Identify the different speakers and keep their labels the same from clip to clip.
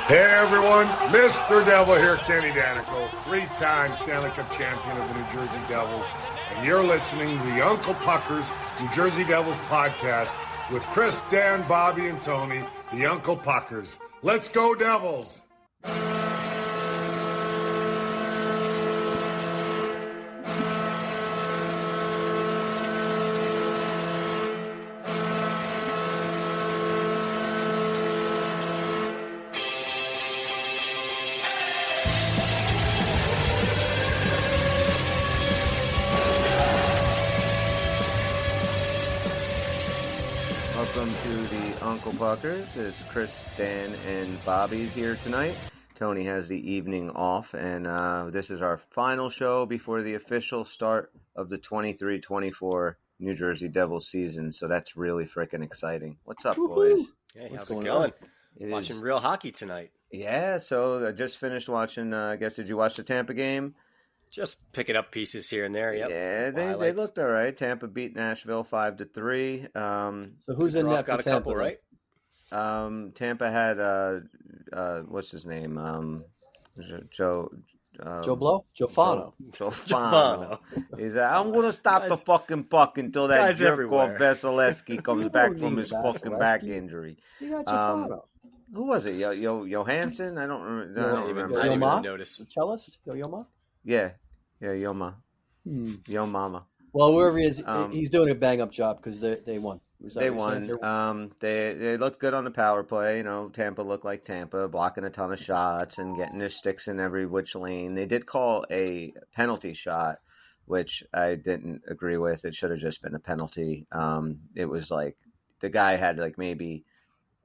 Speaker 1: Hey everyone, Mr. Devil here, Kenny Danico, three-time Stanley Cup champion of the New Jersey Devils, and you're listening to the Uncle Puckers New Jersey Devils podcast with Chris, Dan, Bobby, and Tony, the Uncle Puckers. Let's go Devils!
Speaker 2: Welcome to the Uncle Puckers. It's Chris, Dan, and Bobby here tonight. Tony has the evening off, and this is our final show before the official start of the 23-24 New Jersey Devils season, so that's really freaking exciting. What's up, boys?
Speaker 3: Hey, how's it going? Watching
Speaker 2: is...
Speaker 3: real hockey tonight.
Speaker 2: Yeah, so I just finished watching, I guess, did you watch the Tampa game?
Speaker 3: Just picking up pieces here and there. Yep.
Speaker 2: Yeah, they looked all right. Tampa beat Nashville 5-3.
Speaker 4: So who's in net for
Speaker 3: got a
Speaker 4: Tampa,
Speaker 3: couple, right?
Speaker 2: Tampa had what's his name? Joe
Speaker 4: Blow? Joe Fano.
Speaker 2: Joe Fano. He said, I'm gonna stop the fucking puck until that jerk off Vasilevsky comes back from his fucking back injury.
Speaker 4: You got Joe Fano.
Speaker 2: Who was it? Johansson? I don't remember.
Speaker 3: I didn't even notice.
Speaker 4: The cellist? Yo-Yoma?
Speaker 2: Yeah, Yoma. Yo Mama.
Speaker 4: Well, wherever he is, he's doing a bang-up job because they won.
Speaker 2: They won. They looked good on the power play. You know, Tampa looked like Tampa, blocking a ton of shots and getting their sticks in every which lane. They did call a penalty shot, which I didn't agree with. It should have just been a penalty. It was like the guy had like maybe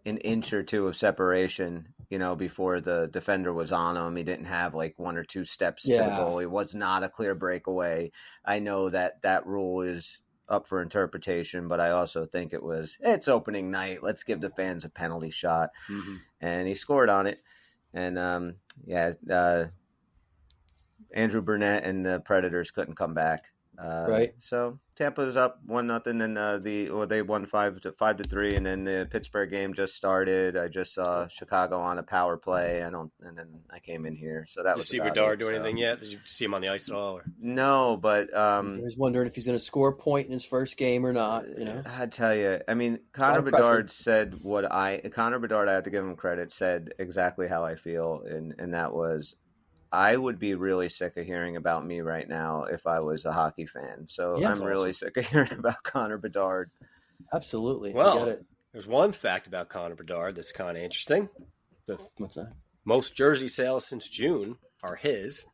Speaker 2: an inch or two of separation, you know, before the defender was on him. He didn't have like one or two steps to the goal. It was not a clear breakaway. I know that rule is up for interpretation, but I also think it's opening night. Let's give the fans a penalty shot. Mm-hmm. And he scored on it. And Andrew Burnett and the Predators couldn't come back.
Speaker 4: Right.
Speaker 2: So Tampa was up 1-0, and they won 5-3, and then the Pittsburgh game just started. I just saw Chicago on a power play. And then I came in here. So that was.
Speaker 3: Did you see Bedard do anything yet? Did you see him on the ice at all? Or?
Speaker 2: No, but
Speaker 4: I was wondering if he's going to score a point in his first game or not. You know,
Speaker 2: I tell you, I mean, Connor Bedard said Connor Bedard. I have to give him credit. Said exactly how I feel, and that was. I would be really sick of hearing about me right now if I was a hockey fan. So I'm really sick of hearing about Connor Bedard.
Speaker 4: Absolutely.
Speaker 3: Well, there's one fact about Connor Bedard that's kind of interesting.
Speaker 4: What's that?
Speaker 3: Most jersey sales since June are his.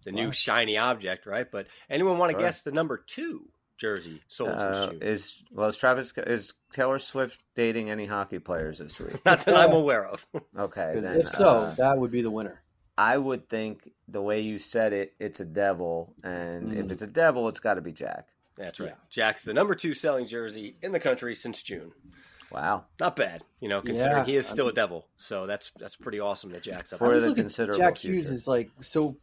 Speaker 3: The new shiny object, right? But anyone want to guess the number 2 jersey sold since June?
Speaker 2: Is Taylor Swift dating any hockey players this week?
Speaker 3: Not that I'm aware of.
Speaker 2: Okay. Then,
Speaker 4: if so, that would be the winner.
Speaker 2: I would think the way you said it, it's a Devil, and if it's a Devil, it's got to be Jack.
Speaker 3: That's right. Yeah. Jack's the number 2 selling jersey in the country since June.
Speaker 2: Wow,
Speaker 3: not bad. You know, considering he is still a Devil, so that's pretty awesome that Jack's up
Speaker 2: for the considerable
Speaker 4: Jack
Speaker 2: future.
Speaker 4: Hughes is like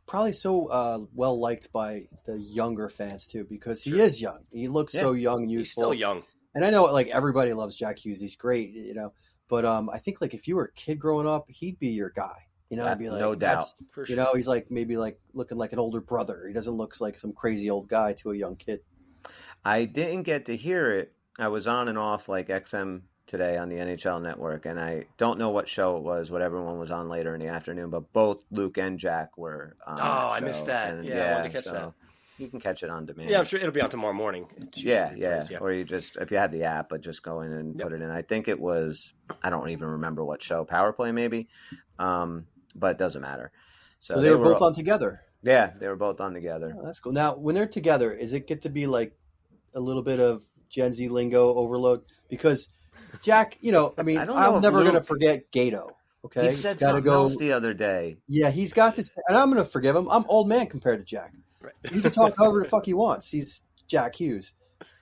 Speaker 4: probably so well liked by the younger fans too, because he is young. He looks so young and youthful.
Speaker 3: He's still young,
Speaker 4: and I know like everybody loves Jack Hughes. He's great, you know. But I think like if you were a kid growing up, he'd be your guy. You know, I'd be like,
Speaker 2: no doubt.
Speaker 3: For sure.
Speaker 4: You know, he's like maybe like looking like an older brother. He doesn't look like some crazy old guy to a young kid.
Speaker 2: I didn't get to hear it. I was on and off like XM today on the NHL Network, and I don't know what show it was, what everyone was on later in the afternoon, but both Luke and Jack were on that show.
Speaker 3: I missed that.
Speaker 2: And,
Speaker 3: I wanted to catch that.
Speaker 2: You can catch it on demand.
Speaker 3: Yeah, I'm sure it'll be on tomorrow morning.
Speaker 2: Yeah. Or you just, if you had the app, but just go in and put it in. I think it was, I don't even remember what show, Power Play maybe, but it doesn't matter.
Speaker 4: So they were both on together?
Speaker 2: Yeah, they were both on together.
Speaker 4: Oh, that's cool. Now, when they're together, is it get to be like a little bit of Gen Z lingo overload? Because Jack, you know, I mean, I'm never going to forget Gato. Okay,
Speaker 2: he said something else the other day.
Speaker 4: Yeah, he's got this, and I'm going to forgive him. I'm old man compared to Jack. Right. He can talk however the fuck he wants. He's Jack Hughes,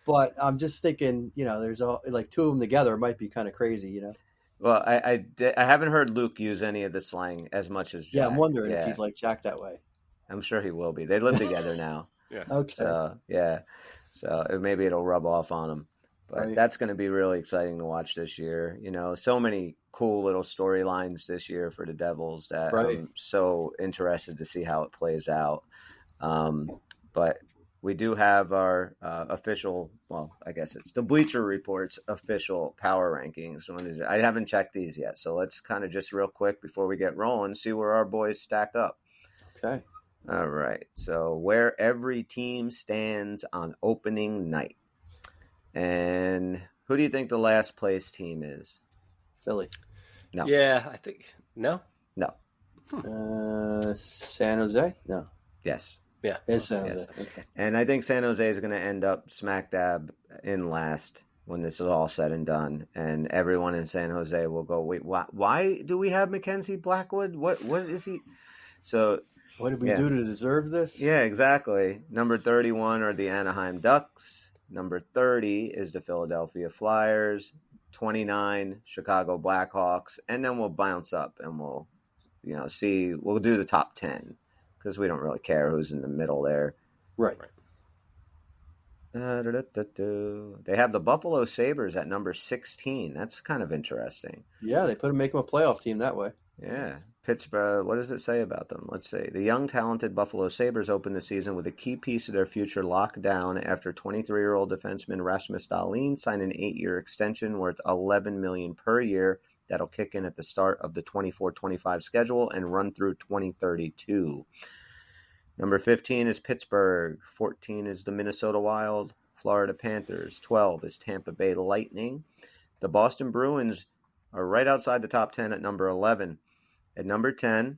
Speaker 4: but I'm just thinking, you know, there's like 2 of them together. It might be kind of crazy, you know.
Speaker 2: Well, I haven't heard Luke use any of the slang as much as Jack.
Speaker 4: Yeah, I'm wondering if he's like Jack that way.
Speaker 2: I'm sure he will be. They live together now.
Speaker 3: Yeah.
Speaker 4: Okay.
Speaker 2: So maybe it'll rub off on him. But that's going to be really exciting to watch this year. You know, so many cool little storylines this year for the Devils that I'm so interested to see how it plays out. But we do have our official, well, I guess it's the Bleacher Report's official power rankings. I haven't checked these yet, so let's kind of just real quick before we get rolling, see where our boys stack up.
Speaker 4: Okay.
Speaker 2: All right. So where every team stands on opening night. And who do you think the last place team is?
Speaker 4: Philly.
Speaker 2: No.
Speaker 3: Yeah, I think no.
Speaker 2: No.
Speaker 4: San Jose? No.
Speaker 2: Yes.
Speaker 3: Yeah.
Speaker 4: It's San Jose.
Speaker 2: Yes.
Speaker 4: Okay.
Speaker 2: And I think San Jose is going to end up smack dab in last when this is all said and done. And everyone in San Jose will go, wait, why do we have Mackenzie Blackwood? What is he? So
Speaker 4: what did we do to deserve this?
Speaker 2: Yeah, exactly. Number 31 are the Anaheim Ducks. Number 30 is the Philadelphia Flyers. 29, Chicago Blackhawks. And then we'll bounce up and we'll see. We'll do the top 10 because we don't really care who's in the middle there.
Speaker 4: Right.
Speaker 2: They have the Buffalo Sabres at number 16. That's kind of interesting.
Speaker 4: Yeah, they make them a playoff team that way.
Speaker 2: Yeah. Pittsburgh, what does it say about them? Let's see. The young, talented Buffalo Sabres opened the season with a key piece of their future locked down after 23-year-old defenseman Rasmus Dahlin signed an 8-year extension worth $11 million per year that'll kick in at the start of the 24-25 schedule and run through 2032. Number 15 is Pittsburgh. 14 is the Minnesota Wild. Florida Panthers. 12 is Tampa Bay Lightning. The Boston Bruins are right outside the top 10 at number 11. At number 10,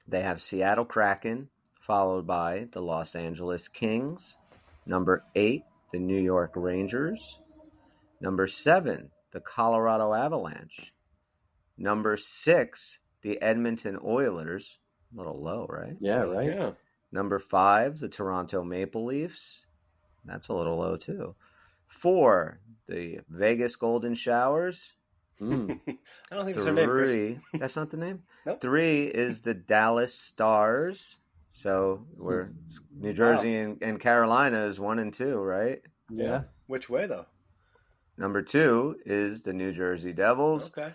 Speaker 2: they have Seattle Kraken, followed by the Los Angeles Kings. Number 8, the New York Rangers. Number 7, the Colorado Avalanche. Number 6, the Edmonton Oilers. A little low, right?
Speaker 4: Yeah, right.
Speaker 3: Yeah.
Speaker 2: Number 5, the Toronto Maple Leafs. That's a little low, too. 4, the Vegas Golden Showers.
Speaker 3: I don't think that's their name, Chris.
Speaker 2: That's not the name?
Speaker 3: Nope.
Speaker 2: 3 is the Dallas Stars. So we're New Jersey and Carolina is 1 and 2, right?
Speaker 4: Yeah.
Speaker 3: Which way, though?
Speaker 2: Number 2 is the New Jersey Devils.
Speaker 3: Okay.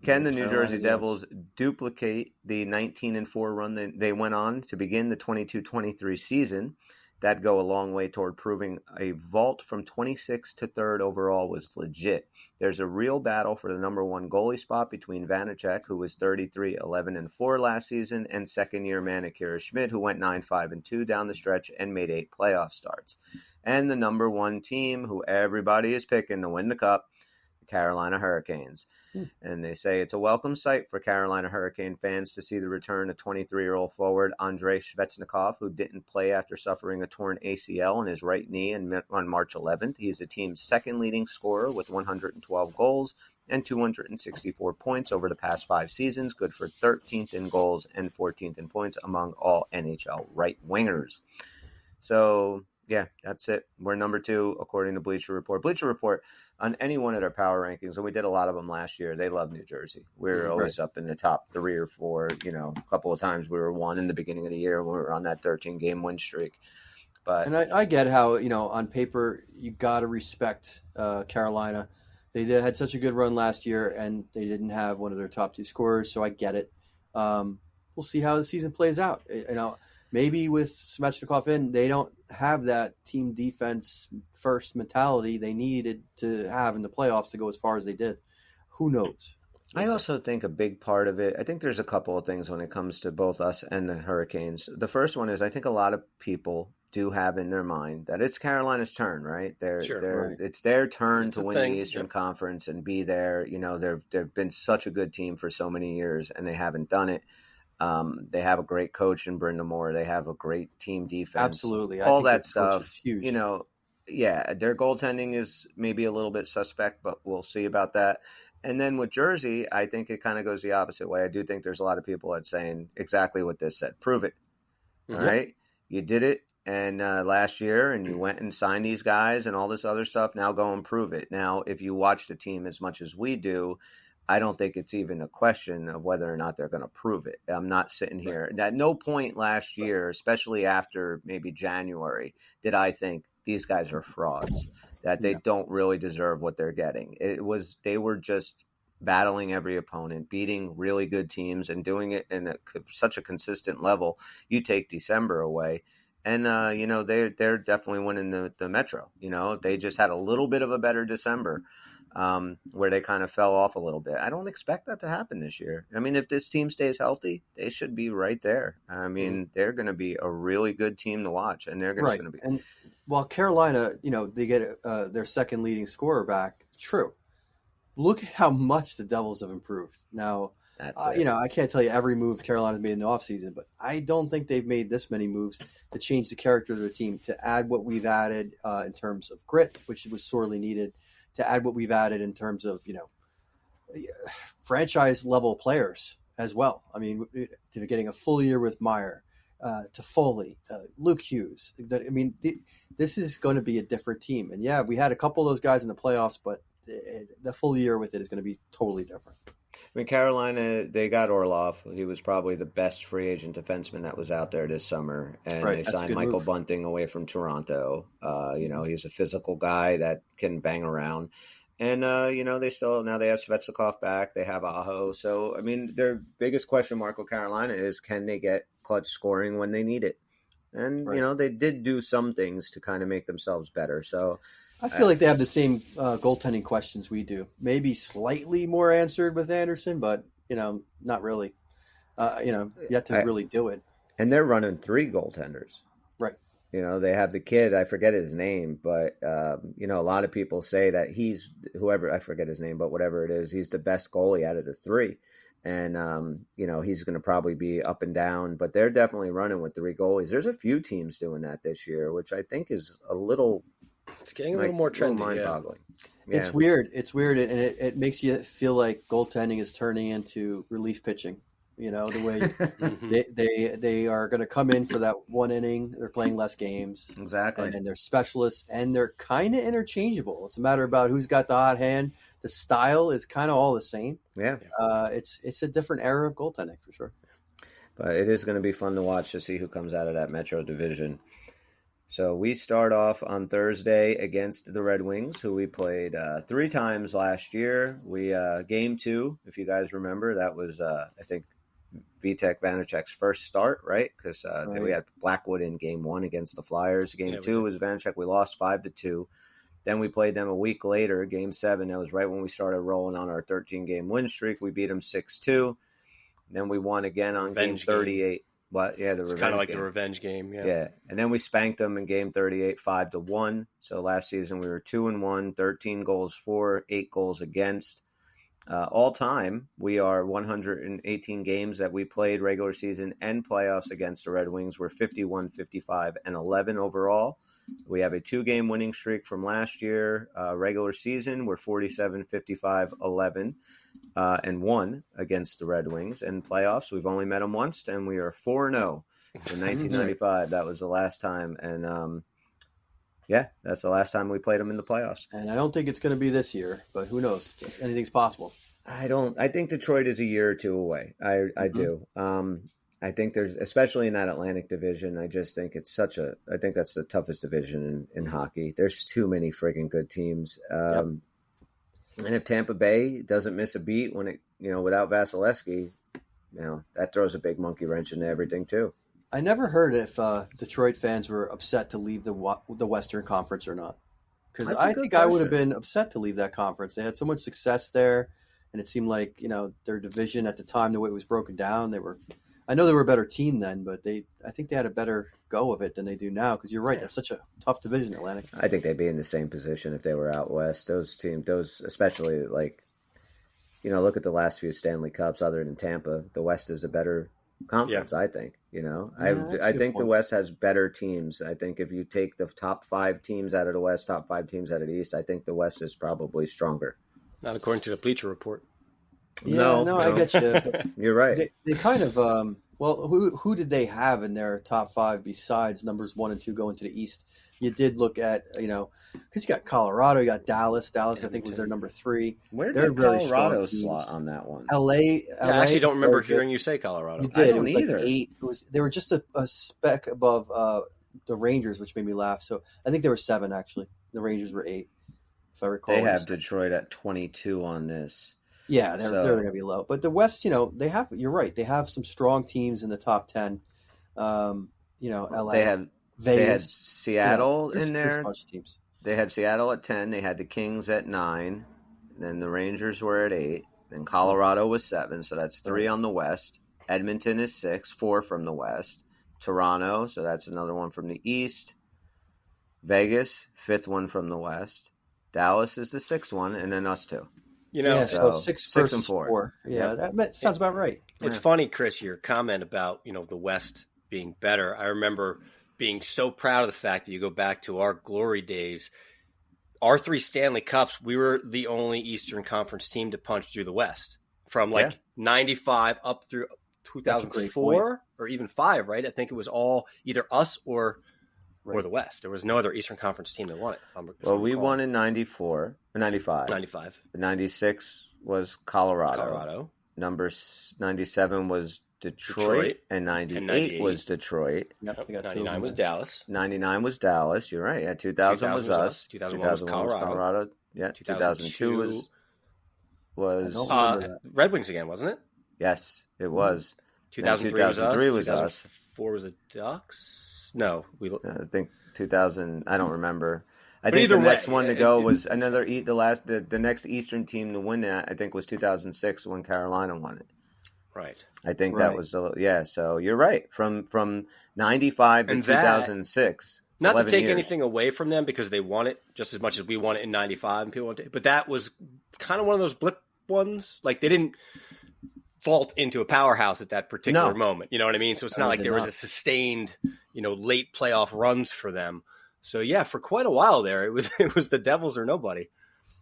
Speaker 2: Can the New Jersey Devils duplicate the 19-4 run they went on to begin the 22-23 season? That'd go a long way toward proving a vault from 26th to 3rd overall was legit. There's a real battle for the number 1 goalie spot between Vanacek, who was 33-11-4 last season, and second-year man Akira Schmidt, who went 9-5-2 down the stretch and made 8 playoff starts. And the number 1 team, who everybody is picking to win the Cup, Carolina Hurricanes. And they say it's a welcome sight for Carolina Hurricane fans to see the return of 23-year-old forward Andrei Svechnikov, who didn't play after suffering a torn ACL in his right knee on March 11th. He's the team's second leading scorer with 112 goals and 264 points over the past 5 seasons, good for 13th in goals and 14th in points among all NHL right wingers. So yeah, that's it. We're number 2, according to Bleacher Report. Bleacher Report, on any one of their power rankings, and we did a lot of them last year, they love New Jersey. We were always up in the top 3 or 4. A couple of times we were 1 in the beginning of the year when we were on that 13-game win streak. But
Speaker 4: and I get how, on paper, you got to respect Carolina. They had such a good run last year, and they didn't have one of their top 2 scorers, so I get it. We'll see how the season plays out. Maybe with Svechnikov in, they don't have that team defense first mentality they needed to have in the playoffs to go as far as they did. Who knows?
Speaker 2: I also think a big part of it, I think there's a couple of things when it comes to both us and the Hurricanes. The first one is I think a lot of people do have in their mind that it's Carolina's turn, right? It's their turn to win the Eastern Conference and be there. They've been such a good team for so many years, and they haven't done it. They have a great coach in Brenda Moore. They have a great team defense.
Speaker 4: Absolutely.
Speaker 2: All that stuff.
Speaker 4: Huge.
Speaker 2: Their goaltending is maybe a little bit suspect, but we'll see about that. And then with Jersey, I think it kind of goes the opposite way. I do think there's a lot of people that's saying exactly what this said. Prove it. Mm-hmm. All right? You did it and last year, and you went and signed these guys and all this other stuff. Now go and prove it. Now, if you watch the team as much as we do, I don't think it's even a question of whether or not they're going to prove it. I'm not sitting here. At no point last year, especially after maybe January, did I think these guys are frauds, that they don't really deserve what they're getting. They were just battling every opponent, beating really good teams, and doing it in such a consistent level. You take December away, and they're definitely winning the Metro. They just had a little bit of a better December, where they kind of fell off a little bit. I don't expect that to happen this year. I mean, if this team stays healthy, they should be right there. I mean, they're going to be a really good team to watch, and they're going to be.
Speaker 4: And while Carolina, they get their second leading scorer back, true. Look at how much the Devils have improved. Now, I can't tell you every move Carolina's made in the offseason, but I don't think they've made this many moves to change the character of their team, to add what we've added in terms of grit, which was sorely needed, to add what we've added in terms of, franchise level players as well. I mean, they're getting a full year with Meyer, Toffoli, Luke Hughes. This is going to be a different team. And yeah, we had a couple of those guys in the playoffs, but the full year with it is going to be totally different.
Speaker 2: I mean, Carolina, they got Orlov. He was probably the best free agent defenseman that was out there this summer. And they signed Michael Bunting away from Toronto. He's a physical guy that can bang around. And, they have Svechnikov back. They have Aho. So, I mean, their biggest question mark with Carolina is, can they get clutch scoring when they need it? And, they did do some things to kind of make themselves better. So
Speaker 4: I feel like they have the same goaltending questions we do. Maybe slightly more answered with Anderson, but, not really. Yet to really do it.
Speaker 2: And they're running 3 goaltenders.
Speaker 4: Right.
Speaker 2: They have the kid, I forget his name, but, a lot of people say that he's whoever, I forget his name, but whatever it is, he's the best goalie out of the 3. And, he's going to probably be up and down, but they're definitely running with 3 goalies. There's a few teams doing that this year, which I think is
Speaker 3: it's getting a little more trendy,
Speaker 2: mind-boggling.
Speaker 4: Yeah. It's weird. And it makes you feel like goaltending is turning into relief pitching. The way they are going to come in for that one inning. They're playing less games.
Speaker 2: Exactly.
Speaker 4: And they're specialists, and they're kind of interchangeable. It's a matter about who's got the hot hand. The style is kind of all the same.
Speaker 2: Yeah.
Speaker 4: It's a different era of goaltending for sure.
Speaker 2: But it is going to be fun to watch to see who comes out of that Metro division. So we start off on Thursday against the Red Wings, who we played 3 times last year. We game 2, if you guys remember, that was I think Vitek Vanecek's first start, right? Because we had Blackwood in game 1 against the Flyers. Game 2 was Vanecek. We lost 5-2. Then we played them a week later, game 7. That was right when we started rolling on our 13-game win streak. We beat them 6-2. Then we won again on game 38. What? Yeah, the revenge game. It's kind of like
Speaker 3: the revenge game.
Speaker 2: Yeah. And then we spanked them in game 38, 5-1. So last season we were 2-1, 13 goals for, 8 goals against. All time, we are 118 games that we played regular season and playoffs against the Red Wings. We're 51, 55, and 11 overall. We have a 2-game winning streak from last year. Regular season, we're 47, 55, 11, and 1 against the Red Wings. And playoffs, we've only met them once, and we are 4-0 in 1995. That was the last time. And that's the last time we played them in the playoffs.
Speaker 4: And I don't think it's going to be this year, but who knows? Anything's possible.
Speaker 2: I think Detroit is a year or 2 away. I do. I think there's, especially in that Atlantic division, I just think I think that's the toughest division in hockey. There's too many friggin' good teams. And if Tampa Bay doesn't miss a beat when it, without Vasilevsky, that throws a big monkey wrench into everything too.
Speaker 4: I never heard if Detroit fans were upset to leave the Western Conference or not. Because I think I would have been upset to leave that conference. They had so much success there, and it seemed like their division at the time, the way it was broken down, I know they were a better team then, but I think they had a better go of it than they do now. Because you're right, that's such a tough division, Atlantic.
Speaker 2: I think they'd be in the same position if they were out west. Those teams, especially look at the last few Stanley Cups. Other than Tampa, the West is a better conference. I think. I think the West has better teams. I think if you take the top 5 teams out of the West, top 5 teams out of the East, I think the West is probably stronger.
Speaker 3: Not according to the Bleacher Report.
Speaker 4: Yeah, no, I get you. But
Speaker 2: you're right.
Speaker 4: They kind of who did they have in their top 5 besides numbers 1 and 2 going to the East? You did look at because you got Colorado, you got Dallas. Dallas, I think, was their number 3.
Speaker 2: Where did Colorado slot on that one?
Speaker 4: LA
Speaker 3: I actually don't remember hearing you say Colorado.
Speaker 4: You did.
Speaker 2: I don't either.
Speaker 4: Like 8. They were just a speck above the Rangers, which made me laugh. So I think they were 7 actually. The Rangers were 8, if I recall.
Speaker 2: They have Detroit at 22 on this.
Speaker 4: Yeah, they're going to be low. But the West, you're right. They have some strong teams in the top 10. LA.
Speaker 2: They had Seattle in there.
Speaker 4: A bunch of teams.
Speaker 2: They had Seattle at 10. They had the Kings at 9. Then the Rangers were at 8. Then Colorado was 7. So that's 3 on the West. Edmonton is 6, 4 from the West. Toronto, so that's another one from the East. Vegas, 5th one from the West. Dallas is the 6th one, and then us 2.
Speaker 4: So 6 versus and 4. Yeah, that sounds about right.
Speaker 3: It's funny, Chris, your comment about the West being better. I remember being so proud of the fact that you go back to our glory days. Our 3 Stanley Cups, we were the only Eastern Conference team to punch through the West from 95 up through 2004 or even 5, right? I think it was all either us or the West. There was no other Eastern Conference team that won it.
Speaker 2: We won in 94, 95.
Speaker 3: 95.
Speaker 2: 96 was Colorado. Number 97 was Detroit. And 98 was Detroit.
Speaker 3: Yep, 99 was Dallas.
Speaker 2: 99 was Dallas. You're right. Yeah, 2000 was us.
Speaker 3: 2001 was Colorado.
Speaker 2: Yeah, 2002
Speaker 3: was Red Wings again, wasn't it?
Speaker 2: Yes, it was.
Speaker 3: 2003
Speaker 2: was us.
Speaker 3: 2004 was the Ducks. No,
Speaker 2: I think 2000. I don't remember. I think the next one to go was the next Eastern team to win that. I think was 2006 when Carolina won it.
Speaker 3: Right.
Speaker 2: I think that was So you're right. From 95 to 2006.
Speaker 3: Not to take
Speaker 2: years.
Speaker 3: anything away from them because they won it just as much as we won it in 95 and people but that was kind of one of those blip ones. Like they didn't vault into a powerhouse at that particular moment. You know what I mean? So it's not like there was a sustained, late playoff runs for them. So yeah, for quite a while there, it was the Devils or nobody.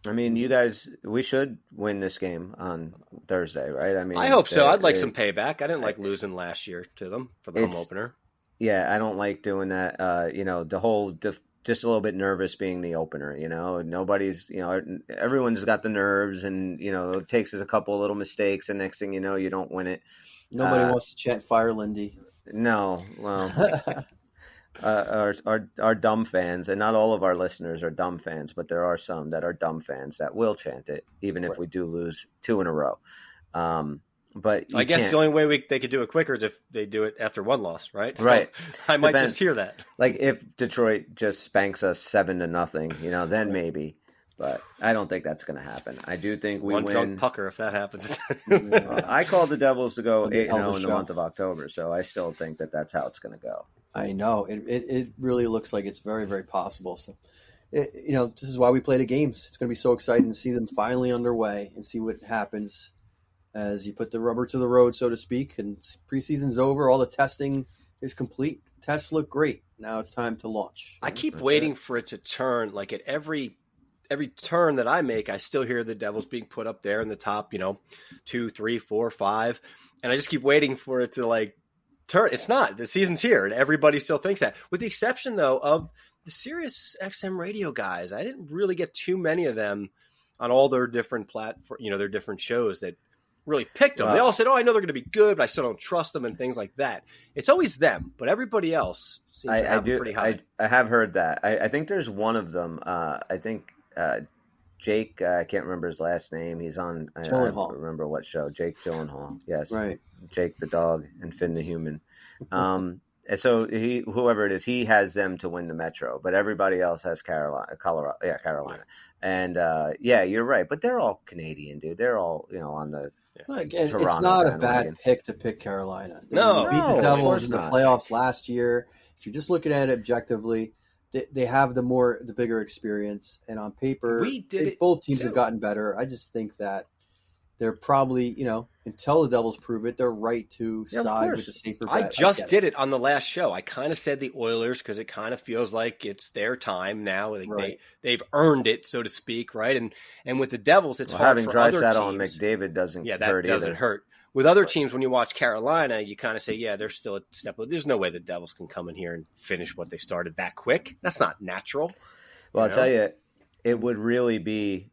Speaker 2: I mean, you guys, we should win this game on Thursday, right? I mean,
Speaker 3: I hope so. I'd like some payback. I didn't like losing last year to them for the home opener.
Speaker 2: Yeah, I don't like doing that. The whole just a little bit nervous being the opener. Nobody's, everyone's got the nerves, and it takes us a couple of little mistakes, and next thing you know, you don't win it.
Speaker 4: Nobody wants to chant "Fire Lindy."
Speaker 2: No, well, our dumb fans, and not all of our listeners are dumb fans, but there are some that are dumb fans that will chant it, even if we do lose 2 in a row. But
Speaker 3: I guess the only way they could do it quicker is if they do it after 1 loss, right? So
Speaker 2: right.
Speaker 3: I might just hear that.
Speaker 2: Like if Detroit just spanks us 7-0, then maybe. But I don't think that's going to happen. I do think we win.
Speaker 3: One drunk pucker if that happens.
Speaker 2: I called the Devils to go 8-0 in the month of October, so I still think that's how it's going to go.
Speaker 4: I know. It really looks like it's very, very possible. So, this is why we play the games. It's going to be so exciting to see them finally underway and see what happens as you put the rubber to the road, so to speak. And preseason's over. All the testing is complete. Tests look great. Now it's time to launch.
Speaker 3: I keep waiting for it to turn. Like at every turn that I make, I still hear the Devils being put up there in the top, 2, 3, 4, 5. And I just keep waiting for it to turn. It's not. The season's here, and everybody still thinks that. With the exception, though, of the Sirius XM radio guys. I didn't really get too many of them on all their different their different shows that really picked them. They all said, "Oh, I know they're going to be good, but I still don't trust them," and things like that. It's always them, but everybody else seems to have pretty high.
Speaker 2: I have heard that. I think there's one of them. I think Jake. I can't remember his last name. He's on. I don't remember what show. Jake Gyllenhaal. Yes,
Speaker 4: right.
Speaker 2: Jake the dog and Finn the human. And so whoever it is, he has them to win the Metro, but everybody else has Colorado. Yeah, Carolina. And you're right. But they're all Canadian, dude. They're all on the.
Speaker 4: Again, it's not a bad pick to pick Carolina. They beat the Devils in the playoffs last year. If you're just looking at it objectively, they have the bigger experience, and on paper, both teams have gotten better. I just think that they're probably, until the Devils prove it, they're right to side with the safer bet.
Speaker 3: I just did it on the last show. I kind of said the Oilers because it kind of feels like it's their time now. They've earned it, so to speak, right? And with the Devils, it's hard
Speaker 2: having
Speaker 3: for other teams.
Speaker 2: Having Draisaitl and McDavid doesn't hurt either.
Speaker 3: Doesn't hurt. With other teams, when you watch Carolina, you kind of say, yeah, they're still a step. There's no way the Devils can come in here and finish what they started that quick. That's not natural.
Speaker 2: Well, I'll tell you, it would really be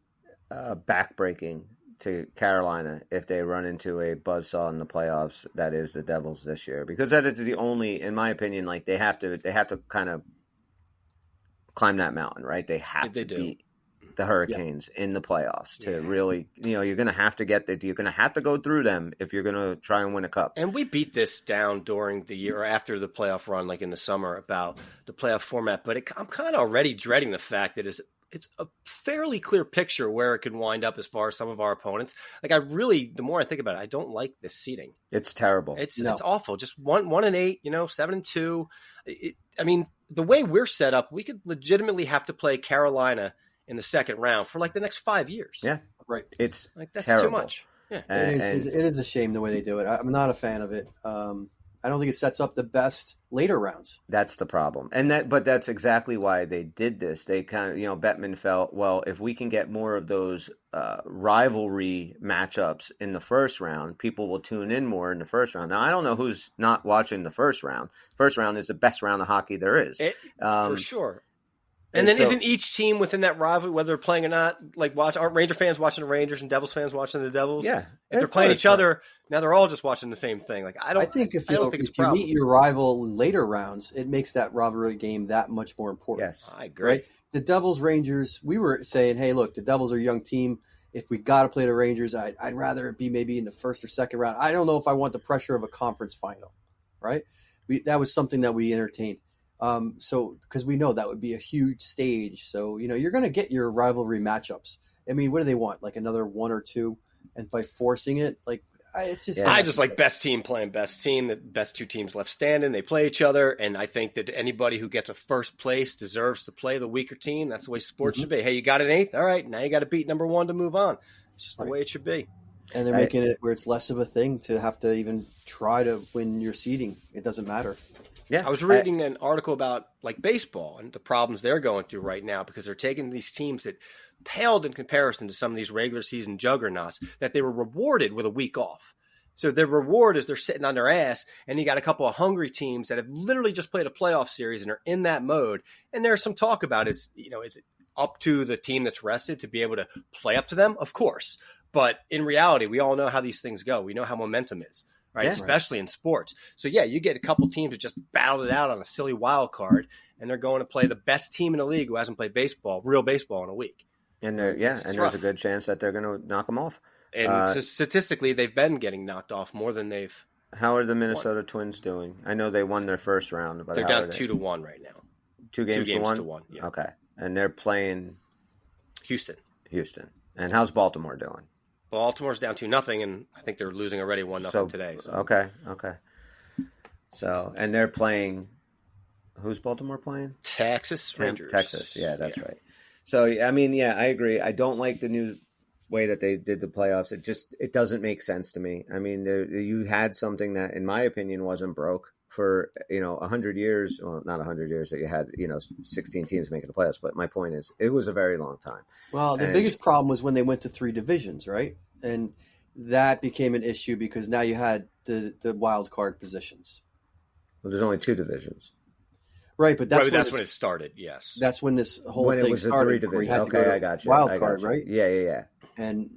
Speaker 2: backbreaking to Carolina if they run into a buzzsaw in the playoffs that is the Devils this year, because that is the only, in my opinion, they have to kind of climb that mountain, right? They have to beat the Hurricanes in the playoffs to really, you're going to have to you're going to have to go through them if you're going to try and win a cup.
Speaker 3: And we beat this down during the year or after the playoff run, like in the summer, about the playoff format. But I'm kind of already dreading the fact that it's a fairly clear picture where it could wind up as far as some of our opponents. Like the more I think about it, I don't like this seeding.
Speaker 2: It's terrible.
Speaker 3: It's awful. Just 1-8, 7-2. I mean, the way we're set up, we could legitimately have to play Carolina in the second round for like the next 5 years.
Speaker 2: Yeah,
Speaker 4: right.
Speaker 2: It's
Speaker 3: like that's
Speaker 2: terrible.
Speaker 3: too much. Yeah,
Speaker 4: it is a shame the way they do it. I'm not a fan of it. I don't think it sets up the best later rounds.
Speaker 2: That's the problem. But that's exactly why they did this. They kind of, Bettman felt, well, if we can get more of those rivalry matchups in the first round, people will tune in more in the first round. Now, I don't know who's not watching the first round. First round is the best round of hockey there is.
Speaker 3: For sure. And then isn't each team within that rivalry, whether they're playing or not, like aren't Ranger fans watching the Rangers and Devils fans watching the Devils?
Speaker 2: Yeah.
Speaker 3: If they're playing each other, now they're all just watching the same thing. Like I think
Speaker 4: if you meet your rival in later rounds, it makes that rivalry game that much more important.
Speaker 2: Yes,
Speaker 3: I agree.
Speaker 4: Right? The Devils Rangers, we were saying, hey, look, the Devils are a young team. If we got to play the Rangers, I'd rather it be maybe in the first or second round. I don't know if I want the pressure of a conference final, right? That was something that we entertained. So because we know that would be a huge stage. So, you're going to get your rivalry matchups. I mean, what do they want? Like another 1 or 2? And by forcing it, like, it's just.
Speaker 3: I just like best team playing best team, the best two teams left standing. They play each other. And I think that anybody who gets a first place deserves to play the weaker team. That's the way sports should be. Hey, you got an 8th? All right. Now you got to beat number 1 to move on. It's just the way it should be.
Speaker 4: And they're making it where it's less of a thing to have to even try to win your seeding. It doesn't matter.
Speaker 3: Yeah, I was reading an article about like baseball and the problems they're going through right now because they're taking these teams that paled in comparison to some of these regular season juggernauts that they were rewarded with a week off. So their reward is they're sitting on their ass, and you got a couple of hungry teams that have literally just played a playoff series and are in that mode. And there's some talk about is it up to the team that's rested to be able to play up to them? Of course. But in reality, we all know how these things go. We know how momentum is. Right, especially in sports. So, you get a couple teams that just battled it out on a silly wild card, and they're going to play the best team in the league who hasn't played real baseball in a week.
Speaker 2: And there's a good chance that they're going to knock them off.
Speaker 3: And statistically, they've been getting knocked off more than they've.
Speaker 2: How are the Minnesota Twins doing? I know they won their first round, but
Speaker 3: they're down 2-1 right now.
Speaker 2: 2 games to 1?
Speaker 3: 2-1, yeah.
Speaker 2: Okay, and they're playing
Speaker 3: Houston.
Speaker 2: And how's Baltimore doing?
Speaker 3: Baltimore's down 2-0, and I think they're losing already 1-0 today. So.
Speaker 2: Okay. So, and they're playing. Who's Baltimore playing?
Speaker 3: Texas Rangers.
Speaker 2: Texas, yeah, that's right. So, I mean, I agree. I don't like the new way that they did the playoffs. It doesn't make sense to me. I mean, you had something that, in my opinion, wasn't broke for 100 years. Well, not 100 years that you had 16 teams making the playoffs. But my point is, it was a very long time.
Speaker 4: Well, the biggest problem was when they went to 3 divisions, right? And that became an issue because now you had the wild card positions.
Speaker 2: Well, there's only 2 divisions.
Speaker 4: Right, but that's
Speaker 3: when it started. Yes,
Speaker 4: that's when this whole thing
Speaker 2: it was
Speaker 4: started.
Speaker 2: 3 divisions.
Speaker 4: Okay,
Speaker 2: I got you.
Speaker 4: Wild card, right?
Speaker 2: Yeah.
Speaker 4: And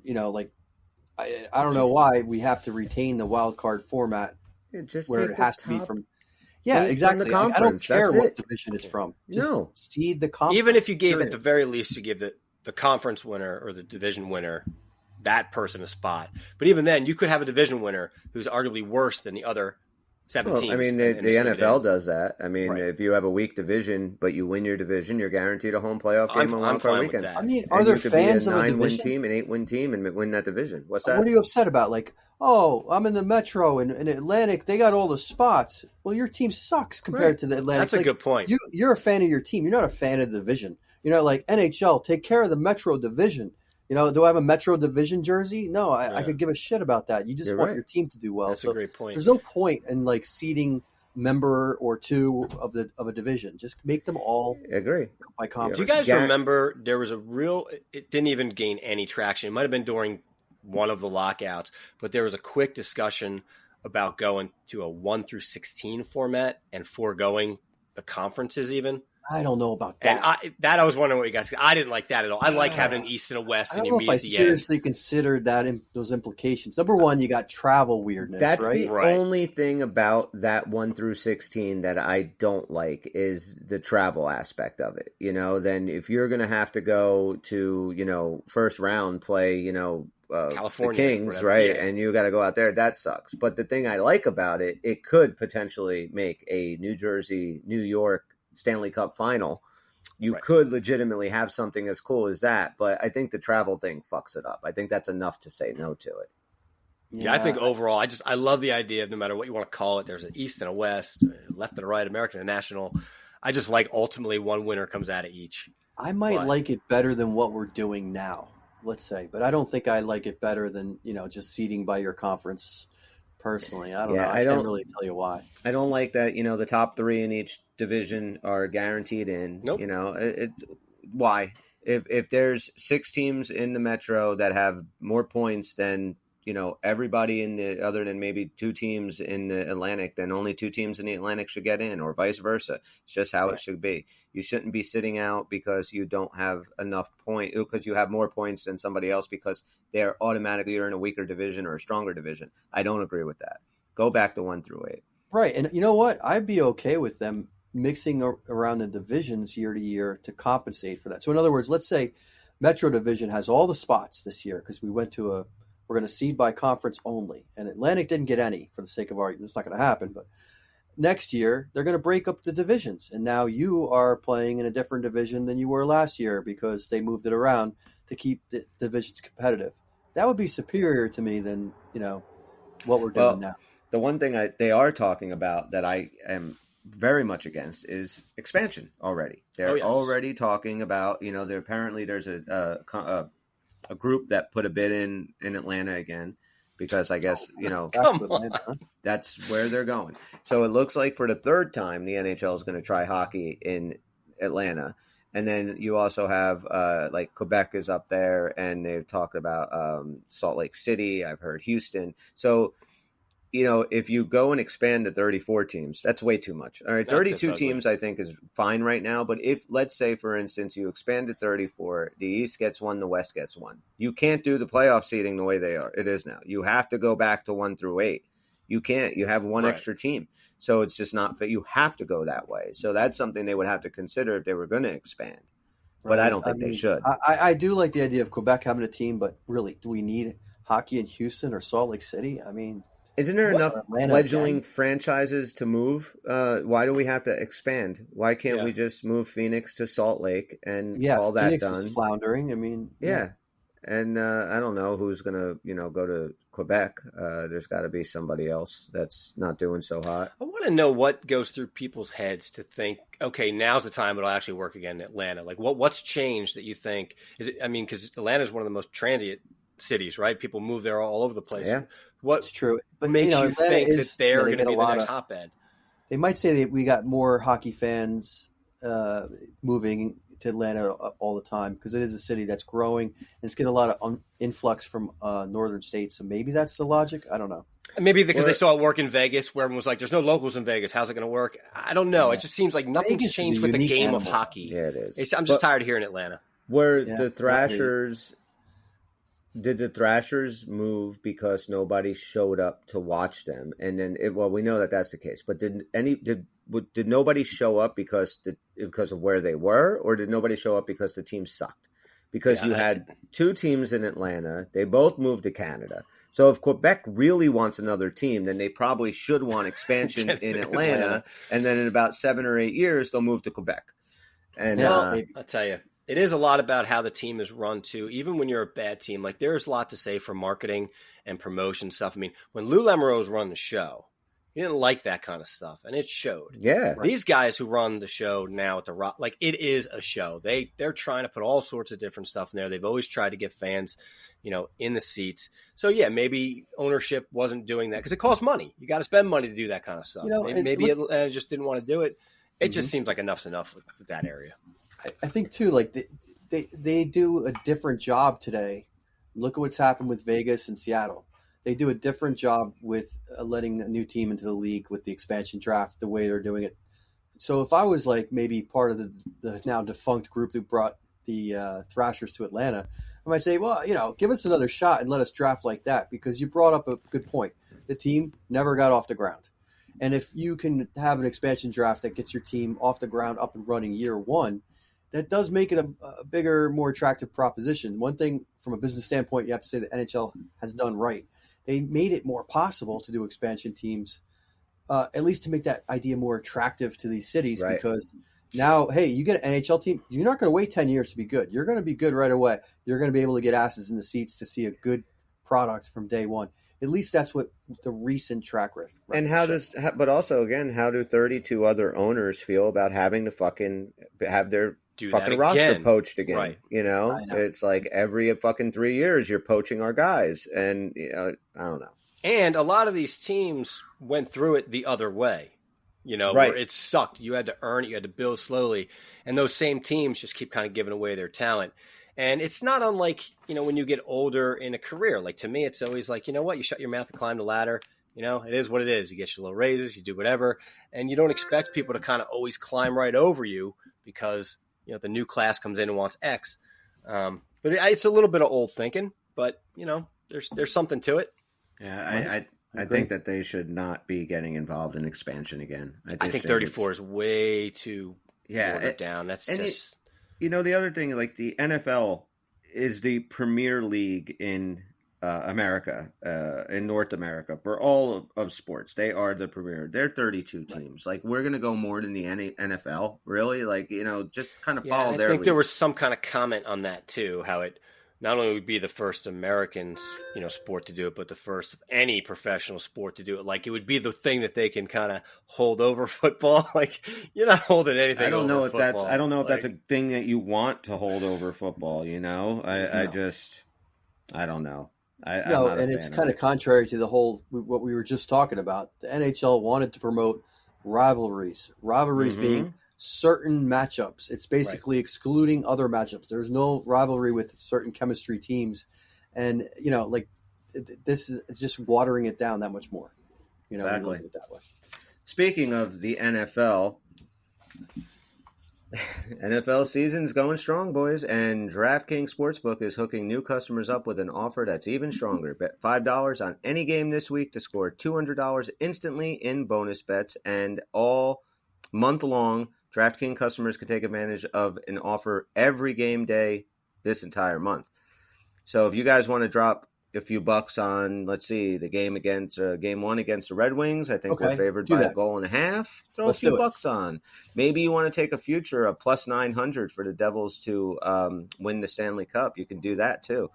Speaker 4: I don't know why we have to retain the wild card format.
Speaker 2: Just
Speaker 4: where it has to be from. Yeah,
Speaker 2: from
Speaker 4: exactly.
Speaker 2: the
Speaker 4: I don't care
Speaker 2: That's
Speaker 4: what division it's from. Just seed the conference.
Speaker 3: Even if you gave at the very least, you give the conference winner or the division winner that person a spot. But even then, you could have a division winner who's arguably worse than the other 7 teams.
Speaker 2: I mean, the NFL does that. I mean, if you have a weak division, but you win your division, you're guaranteed a home playoff game on Wild Card Weekend.
Speaker 4: I mean, are there fans of a
Speaker 2: 9-win
Speaker 4: division?
Speaker 2: team, an 8-win team, and win that division? What's that?
Speaker 4: What are you upset about? Like, I'm in the Metro and Atlantic. They got all the spots. Well, your team sucks compared to the Atlantic.
Speaker 3: That's a good point.
Speaker 4: You're a fan of your team. You're not a fan of the division. Like NHL, take care of the Metro division. Do I have a Metro Division jersey? No, I could give a shit about that. You just want your team to do well.
Speaker 3: That's a great point.
Speaker 4: There's no point in seeding member or 2 of a division. Just make them all
Speaker 2: agree
Speaker 4: by conference.
Speaker 3: Do you guys remember there was it didn't even gain any traction. It might have been during one of the lockouts, but there was a quick discussion about going to a 1 through 16 format and foregoing the conferences even.
Speaker 4: I don't know about
Speaker 3: And
Speaker 4: that.
Speaker 3: I was wondering what you guys. I didn't like that at all. I like having an East and a West,
Speaker 4: I
Speaker 3: and
Speaker 4: don't
Speaker 3: you
Speaker 4: know
Speaker 3: meet
Speaker 4: if I
Speaker 3: at the end.
Speaker 4: seriously considered those implications. Number one, you got travel weirdness,
Speaker 2: That's
Speaker 4: right?
Speaker 2: the
Speaker 3: Right.
Speaker 2: only thing about that 1 through 16 that I don't like is the travel aspect of it. Then if you're going to have to go to, first round play,
Speaker 3: California,
Speaker 2: the Kings,
Speaker 3: whatever.
Speaker 2: right?
Speaker 3: Yeah.
Speaker 2: And you got to go out there. That sucks. But the thing I like about it, it could potentially make a New Jersey, New York Stanley Cup final. You
Speaker 3: Right.
Speaker 2: could legitimately have something as cool as that. But I think the travel thing fucks it up. I think that's enough to say no to it.
Speaker 3: Yeah, I think overall, I love the idea of no matter what you want to call it, there's an East and a West, left and a right, American and National. I just like ultimately one winner comes out of each.
Speaker 4: I might
Speaker 3: But-
Speaker 4: like it better than what we're doing now, let's say, but I don't think I like it better than just seeding by your conference. Personally, I don't know. I can't really tell you why.
Speaker 2: I don't like that. The top 3 in each division are guaranteed in.
Speaker 3: Nope.
Speaker 2: Why? If there's 6 teams in the Metro that have more points than everybody in the other than maybe 2 teams in the Atlantic, then only 2 teams in the Atlantic should get in, or vice versa. It's just how it should be. You shouldn't be sitting out because you don't have enough points, because you have more points than somebody else because they're automatically you're in a weaker division or a stronger division. I don't agree with that. Go back to 1 through 8.
Speaker 4: Right, and you know what? I'd be okay with them mixing around the divisions year to year to compensate for that. So in other words, let's say Metro Division has all the spots this year because we're going to seed by conference only. And Atlantic didn't get any for the sake of argument. It's not going to happen. But next year, they're going to break up the divisions. And now you are playing in a different division than you were last year because they moved it around to keep the divisions competitive. That would be superior to me than, what we're doing now.
Speaker 2: The one thing they are talking about that I am very much against is expansion already. They're already talking about, there's a group that put a bid in Atlanta again because I guess, that's where they're going. So it looks like for the 3rd time, the NHL is going to try hockey in Atlanta. And then you also have like Quebec is up there and they've talked about Salt Lake City. I've heard Houston. So, if you go and expand to 34 teams, that's way too much. All right, 32 teams I think is fine right now. But if, let's say, for instance, you expand to 34, the East gets 1, the West gets 1. You can't do the playoff seeding the way it is now. You have to go back to 1 through 8. You can't. You have 1 extra team. So it's just not fit. You have to go that way. So that's something they would have to consider if they were going to expand. But I don't think they should.
Speaker 4: I do like the idea of Quebec having a team, but really, do we need hockey in Houston or Salt Lake City? I mean,
Speaker 2: isn't there enough fledgling franchises to move? Why do we have to expand? Why can't we just move Phoenix to Salt Lake and call that
Speaker 4: Phoenix
Speaker 2: done?
Speaker 4: Is floundering. I mean,
Speaker 2: And I don't know who's going to, go to Quebec. There's got to be somebody else that's not doing so hot.
Speaker 3: I want to know what goes through people's heads to think, okay, now's the time it'll actually work again in Atlanta. Like what's changed that you think is it? I mean, because Atlanta is one of the most transient cities, right? People move there all over the place.
Speaker 4: Yeah,
Speaker 3: what's
Speaker 4: true.
Speaker 3: But makes you think that they're going to be the next hotbed?
Speaker 4: They might say that we got more hockey fans moving to Atlanta all the time because it is a city that's growing and it's getting a lot of influx from northern states. So maybe that's the logic. I don't know.
Speaker 3: Maybe because they saw it work in Vegas, where everyone was like, "There's no locals in Vegas. How's it going to work?" I don't know. It just seems like nothing's
Speaker 4: Vegas
Speaker 3: changed
Speaker 4: is a
Speaker 3: with the
Speaker 4: unique
Speaker 3: game of
Speaker 4: animal.
Speaker 3: hockey.
Speaker 2: Yeah, it is.
Speaker 3: I'm just tired of hearing Atlanta.
Speaker 2: The Thrashers. Did the Thrashers move because nobody showed up to watch them? And then, we know that that's the case. But did nobody show up because of where they were, or did nobody show up because the team sucked? Because you had 2 teams in Atlanta, they both moved to Canada. So if Quebec really wants another team, then they probably should want expansion in Atlanta, and then in about 7 or 8 years they'll move to Quebec. And
Speaker 3: I'll tell you. It is a lot about how the team is run, too. Even when you're a bad team, like there's a lot to say for marketing and promotion stuff. I mean, when Lou Lamoureau's run the show, he didn't like that kind of stuff, and it showed.
Speaker 2: Yeah.
Speaker 3: These guys who run the show now at the Rock, like it is a show. They're trying to put all sorts of different stuff in there. They've always tried to get fans, in the seats. So, yeah, maybe ownership wasn't doing that because it costs money. You got to spend money to do that kind of stuff. Maybe Atlanta just didn't want to do it. It just seems like enough's enough with that area.
Speaker 4: I think too, like they do a different job today. Look at what's happened with Vegas and Seattle. They do a different job with letting a new team into the league with the expansion draft, the way they're doing it So if I was like maybe part of the now defunct group who brought the Thrashers to Atlanta, I might say, well, give us another shot and let us draft like that, because you brought up a good point. The team never got off the ground. And if you can have an expansion draft that gets your team off the ground, up and running year one, that does make it a bigger, more attractive proposition. One thing from a business standpoint, you have to say the NHL has done right. They made it more possible to do expansion teams, at least to make that idea more attractive to these cities,
Speaker 2: Right.
Speaker 4: because now, hey, you get an NHL team, you're not going to wait 10 years to be good. You're going to be good right away. You're going to be able to get asses in the seats to see a good product from day one. At least that's what the recent track record.
Speaker 2: And but also again, how do 32 other owners feel about having to have their fucking roster poached again?
Speaker 3: Right.
Speaker 4: I know.
Speaker 2: It's like every fucking 3 years you're poaching our guys, and I don't know.
Speaker 3: And a lot of these teams went through it the other way,
Speaker 2: Right.
Speaker 3: where it sucked. You had to earn it, you had to build slowly, and those same teams just keep kind of giving away their talent. And it's not unlike, when you get older in a career. Like, to me, it's always like, you shut your mouth and climb the ladder. It is what it is. You get your little raises, you do whatever, and you don't expect people to kind of always climb right over you because, the new class comes in and wants X. But it's a little bit of old thinking, but, there's something to it.
Speaker 2: Yeah, I think that they should not be getting involved in expansion again.
Speaker 3: I think 34 is way too watered down. That's just...
Speaker 2: the other thing, like the NFL is the premier league in America, in North America, for all of sports. They are the premier. They're 32 teams. Like, we're going to go more than the NFL, really? Like, just kind of follow their
Speaker 3: I think
Speaker 2: lead.
Speaker 3: there was some kind of comment on that, too, how it not only would be the first American, sport to do it, but the first of any professional sport to do it. Like, it would be the thing that they can kind of hold over football. Like, you're not holding anything.
Speaker 2: I don't know if
Speaker 3: football.
Speaker 2: if that's a thing that you want to hold over football. I don't know.
Speaker 4: And it's kind of contrary to the whole what we were just talking about. The NHL wanted to promote rivalries being certain matchups. It's basically excluding other matchups. There's no rivalry with certain chemistry teams, and this is just watering it down that much more.
Speaker 2: Exactly.
Speaker 4: Look at it that way.
Speaker 2: Speaking of the NFL, NFL season's going strong, boys, and DraftKings Sportsbook is hooking new customers up with an offer that's even stronger. Bet $5 on any game this week to score $200 instantly in bonus bets, and all month long, DraftKings customers can take advantage of an offer every game day this entire month. So if you guys want to drop a few bucks on, let's see, the game game one against the Red Wings, I think we're favored by a goal and a half. Throw a few bucks on. Maybe you want to take a future of plus 900 for the Devils to win the Stanley Cup. You can do that too.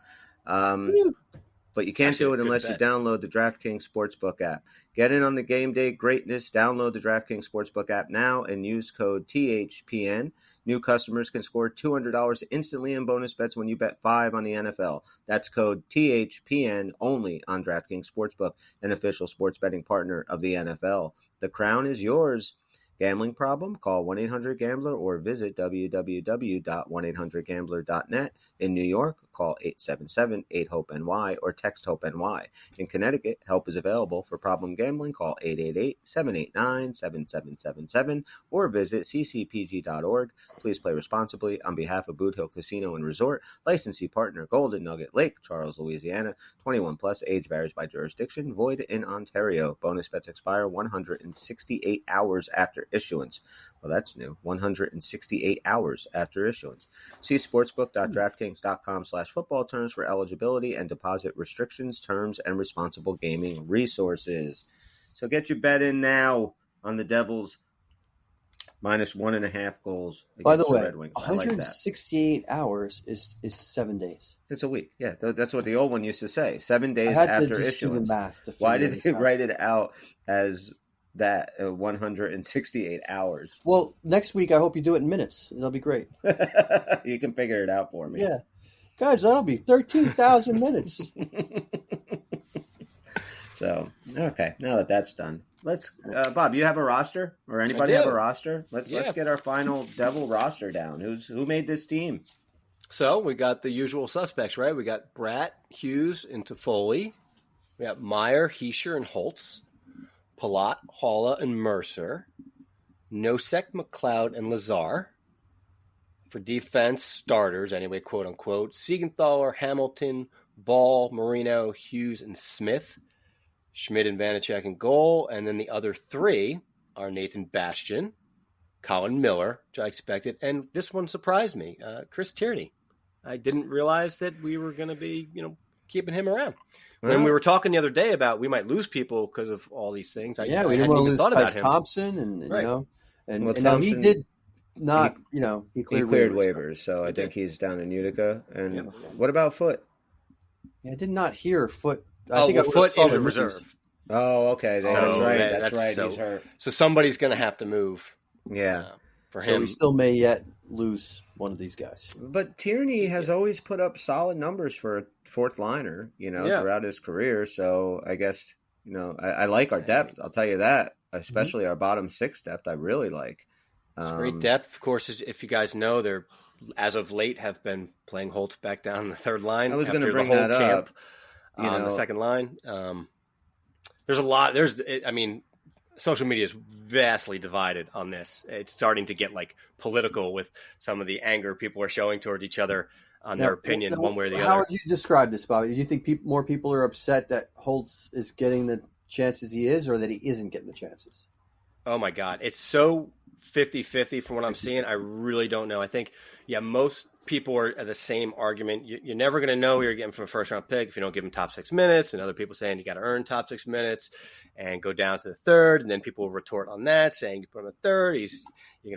Speaker 2: But you can't do it unless you download the DraftKings Sportsbook app. Get in on the game day greatness. Download the DraftKings Sportsbook app now and use code THPN. New customers can score $200 instantly in bonus bets when you bet $5 on the NFL. That's code THPN only on DraftKings Sportsbook, an official sports betting partner of the NFL. The crown is yours. Gambling problem? Call 1-800-GAMBLER or visit www.1800gambler.net. In New York, call 877-8-HOPE-NY or text HOPE-NY. In Connecticut, help is available for problem gambling. Call 888-789-7777 or visit ccpg.org. Please play responsibly. On behalf of Boot Hill Casino and Resort, licensee partner Golden Nugget Lake, Charles, Louisiana. 21 plus, age varies by jurisdiction. Void in Ontario. Bonus bets expire 168 hours after issuance. Well, that's new. 168 hours after issuance. See sportsbook.draftkings.com/football terms for eligibility and deposit restrictions, terms, and responsible gaming resources. So get your bet in now on the Devils minus 1.5 goals against
Speaker 4: By the way,
Speaker 2: Red Wings.
Speaker 4: 168 hours is 7 days.
Speaker 2: It's a week. Yeah, that's what the old one used to say. 7 days
Speaker 4: I had
Speaker 2: after
Speaker 4: to just
Speaker 2: issuance.
Speaker 4: do the math to
Speaker 2: Why
Speaker 4: figure
Speaker 2: did
Speaker 4: this
Speaker 2: they
Speaker 4: out.
Speaker 2: write it out as that 168 hours?
Speaker 4: Well, next week I hope you do it in minutes. That'll be great.
Speaker 2: You can figure it out for me.
Speaker 4: Yeah. Guys, that'll be 13,000 minutes.
Speaker 2: So, okay, now that that's done, let's Bob, you have a roster, or anybody
Speaker 3: I do.
Speaker 2: have a roster? Let's get our final Devil roster down. Who made this team?
Speaker 3: So we got the usual suspects, right? We got Bratt, Hughes, and Toffoli. We got Meyer, Heischer, and Holtz. Palat, Halla, and Mercer. Nosek, McLeod, and Lazar. For defense, starters anyway, quote unquote, Siegenthaler, Hamilton, Ball, Marino, Hughes, and Smith. Schmidt and Vanacek in goal. And then the other three are Nathan Bastian, Colin Miller, which I expected. And this one surprised me, Chris Tierney. I didn't realize that we were going to be, keeping him around. When we were talking the other day about we might lose people because of all these things.
Speaker 4: We didn't want to lose Tyce Thompson. And now he did not, he cleared
Speaker 2: waivers. So I think he's down in Utica. And what about Foote?
Speaker 4: Yeah, I did not hear Foote.
Speaker 3: Foote is a reserve.
Speaker 2: Oh, okay. That's right. That's right. He's hurt.
Speaker 3: So somebody's going to have to move.
Speaker 2: Yeah.
Speaker 3: For him.
Speaker 4: So we still may yet lose one of these guys.
Speaker 2: But Tierney has always put up solid numbers for a fourth liner, throughout his career. So I guess, I like our depth. I'll tell you that, especially our bottom six depth. I really like.
Speaker 3: It's great depth. Of course, if you guys know, they're as of late have been playing Holtz back down in the third line.
Speaker 2: I was going to bring that up.
Speaker 3: On the second line. There's a lot. Social media is vastly divided on this. It's starting to get political with some of the anger people are showing towards each other on their opinion one way or the other.
Speaker 4: How would you describe this, Bobby? Do you think more people are upset that Holtz is getting the chances he is, or that he isn't getting the chances?
Speaker 3: Oh my God. It's so 50-50 from what I'm seeing. I really don't know. I think, most people are at the same argument. You're never going to know who you're getting from a first round pick if you don't give him top 6 minutes, and other people saying you got to earn top 6 minutes and go down to the third. And then people will retort on that saying you put him at third. You're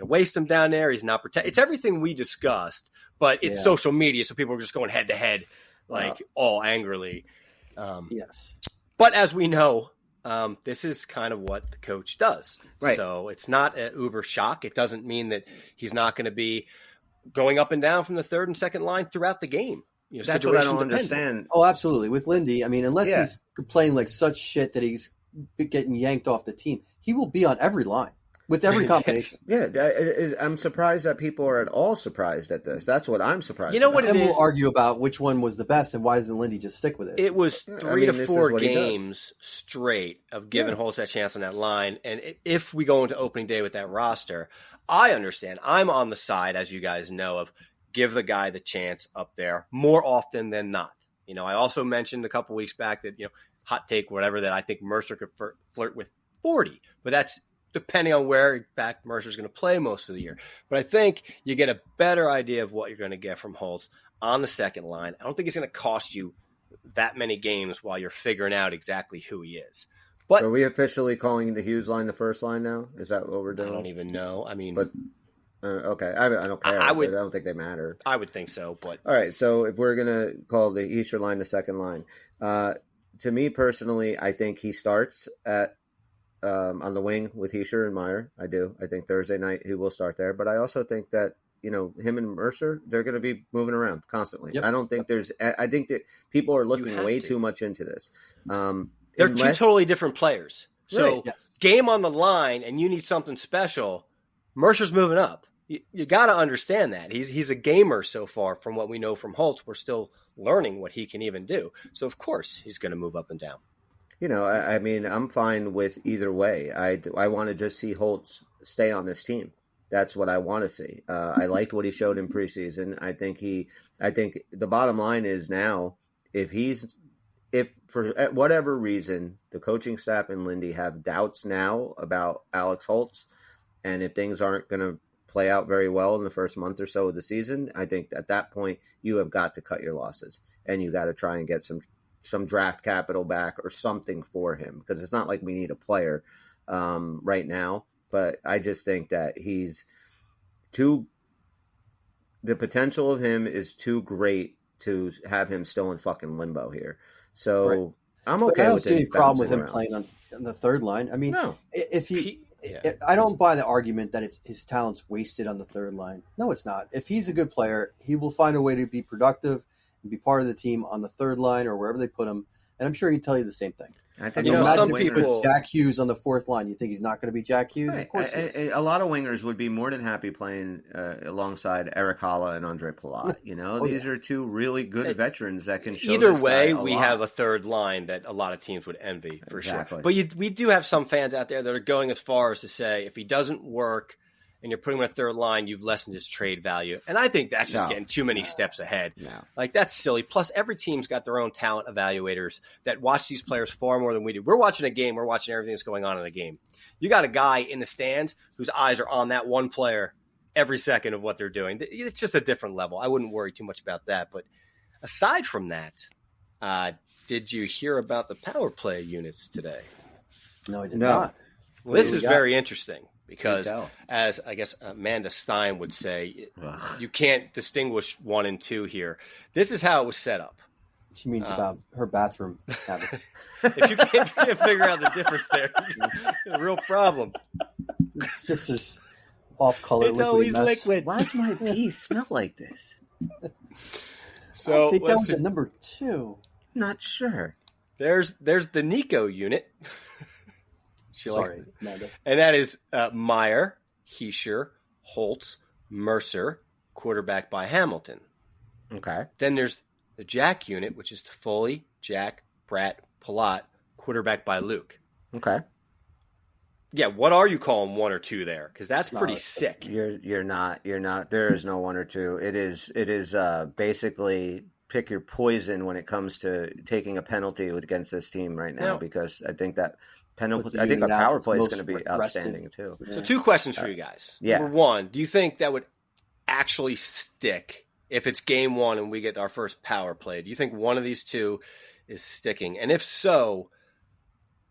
Speaker 3: going to waste him down there. He's not protected. It's everything we discussed, but it's social media. So people are just going head to head, all angrily.
Speaker 4: Yes.
Speaker 3: But as we know, this is kind of what the coach does.
Speaker 2: Right.
Speaker 3: So it's not an uber shock. It doesn't mean that he's not going to be going up and down from the third and second line throughout the game.
Speaker 2: That's what I don't understand.
Speaker 4: Oh, absolutely. With Lindy, unless he's playing like such shit that he's getting yanked off the team, he will be on every line with every combination.
Speaker 2: I'm surprised that people are at all surprised at this. That's what I'm surprised.
Speaker 3: You know what it is?
Speaker 4: We'll argue about which one was the best and why doesn't Lindy just stick with it.
Speaker 3: It was 3 to 4 games straight of giving Holtz that chance on that line. And if we go into opening day with that roster, I understand. I'm on the side, as you guys know, of give the guy the chance up there more often than not. I also mentioned a couple weeks back that, hot take, whatever, that I think Mercer could flirt with 40. But that's depending on where, in fact, Mercer's going to play most of the year. But I think you get a better idea of what you're going to get from Holtz on the second line. I don't think it's going to cost you that many games while you're figuring out exactly who he is. But
Speaker 2: are we officially calling the Hughes line the first line now? Is that what we're doing?
Speaker 3: I don't even know.
Speaker 2: Okay. I don't care. I don't think they matter.
Speaker 3: I would think so. But
Speaker 2: all right. So if we're gonna call the Easter line the second line, to me personally, I think he starts at on the wing with Hischier and Meyer. I do. I think Thursday night he will start there. But I also think that him and Mercer, they're going to be moving around constantly. Yep. I don't think I think that people are looking way too much into this.
Speaker 3: They're two totally different players. So game on the line, and you need something special. Mercer's moving up. You got to understand that. He's a gamer so far from what we know from Holtz. We're still learning what he can even do. So, of course, he's going to move up and down.
Speaker 2: I'm fine with either way. I want to just see Holtz stay on this team. That's what I want to see. I liked what he showed in preseason. I think the bottom line is now, if for whatever reason the coaching staff and Lindy have doubts now about Alex Holtz, and if things aren't going to play out very well in the first month or so of the season, I think at that point you have got to cut your losses and you got to try and get some draft capital back or something for him, because it's not like we need a player right now. But I just think that the potential of him is too great to have him still in fucking limbo here. So I'm okay with it. I don't see any
Speaker 4: problem with him playing on the third line. No. I don't buy the argument that his talent's wasted on the third line. No, it's not. If he's a good player, he will find a way to be productive and be part of the team on the third line or wherever they put him. And I'm sure he'd tell you the same thing.
Speaker 2: I think
Speaker 4: Imagine
Speaker 3: some
Speaker 4: if you
Speaker 3: people-
Speaker 4: put Jack Hughes on the fourth line. You think he's not going to be Jack Hughes?
Speaker 2: Right.
Speaker 4: Of course he is.
Speaker 2: A lot of wingers would be more than happy playing alongside Eric Holla and Andre Palat. These are two really good veterans that can show
Speaker 3: Either
Speaker 2: this
Speaker 3: way,
Speaker 2: guy a
Speaker 3: we
Speaker 2: lot.
Speaker 3: have a third line that a lot of teams would envy for
Speaker 2: Exactly.
Speaker 3: sure. But we do have some fans out there that are going as far as to say if he doesn't work and you're putting him on a third line, you've lessened his trade value. And I think that's just getting too many steps ahead.
Speaker 2: No.
Speaker 3: Like, that's silly. Plus, every team's got their own talent evaluators that watch these players far more than we do. We're watching a game. We're watching everything that's going on in the game. You got a guy in the stands whose eyes are on that one player every second of what they're doing. It's just a different level. I wouldn't worry too much about that. But aside from that, did you hear about the power play units today?
Speaker 4: No, I did
Speaker 2: No.
Speaker 4: not.
Speaker 3: Well, this
Speaker 4: do
Speaker 3: is
Speaker 4: we got?
Speaker 3: very interesting because,
Speaker 2: tell.
Speaker 3: as I guess Amanda Stein would say,
Speaker 2: Ugh.
Speaker 3: you can't distinguish 1 and 2 here. This is how it was set up.
Speaker 4: She means about her bathroom habits.
Speaker 3: If you can't figure out the difference there, a real problem.
Speaker 4: It's just this off-color
Speaker 3: It's
Speaker 4: liquidy
Speaker 3: always
Speaker 4: mess.
Speaker 3: liquid.
Speaker 2: Why does my pee smell like this?
Speaker 3: So
Speaker 4: I think that
Speaker 3: let's
Speaker 4: was
Speaker 3: see.
Speaker 4: at number 2.
Speaker 2: Not sure.
Speaker 3: There's the Nico unit. She likes
Speaker 4: Sorry, Amanda.
Speaker 3: and that is Meyer, Heischer, Holtz, Mercer, quarterback by Hamilton.
Speaker 2: Okay.
Speaker 3: Then there's the Jack unit, which is Toffoli, Jack, Bratt, Palat, quarterback by Luke.
Speaker 2: Okay.
Speaker 3: Yeah, what are you calling 1 or 2 there? Because that's
Speaker 4: No,
Speaker 3: pretty
Speaker 4: it's-
Speaker 3: sick.
Speaker 2: You're not. There is no 1 or 2. It is basically pick your poison when it comes to taking a penalty against this team right now,
Speaker 3: Now-
Speaker 2: because I think that
Speaker 4: Put
Speaker 2: penalty.
Speaker 4: the
Speaker 2: I think our
Speaker 4: unit out
Speaker 2: power
Speaker 4: that's
Speaker 2: play is
Speaker 4: most
Speaker 2: going to be
Speaker 4: rested.
Speaker 2: outstanding too.
Speaker 3: So 2 questions for you guys.
Speaker 2: yeah.
Speaker 3: Number 1, do you think that would actually stick if it's game 1 and we get our first power play? Do you think one of these 2 is sticking? And if so,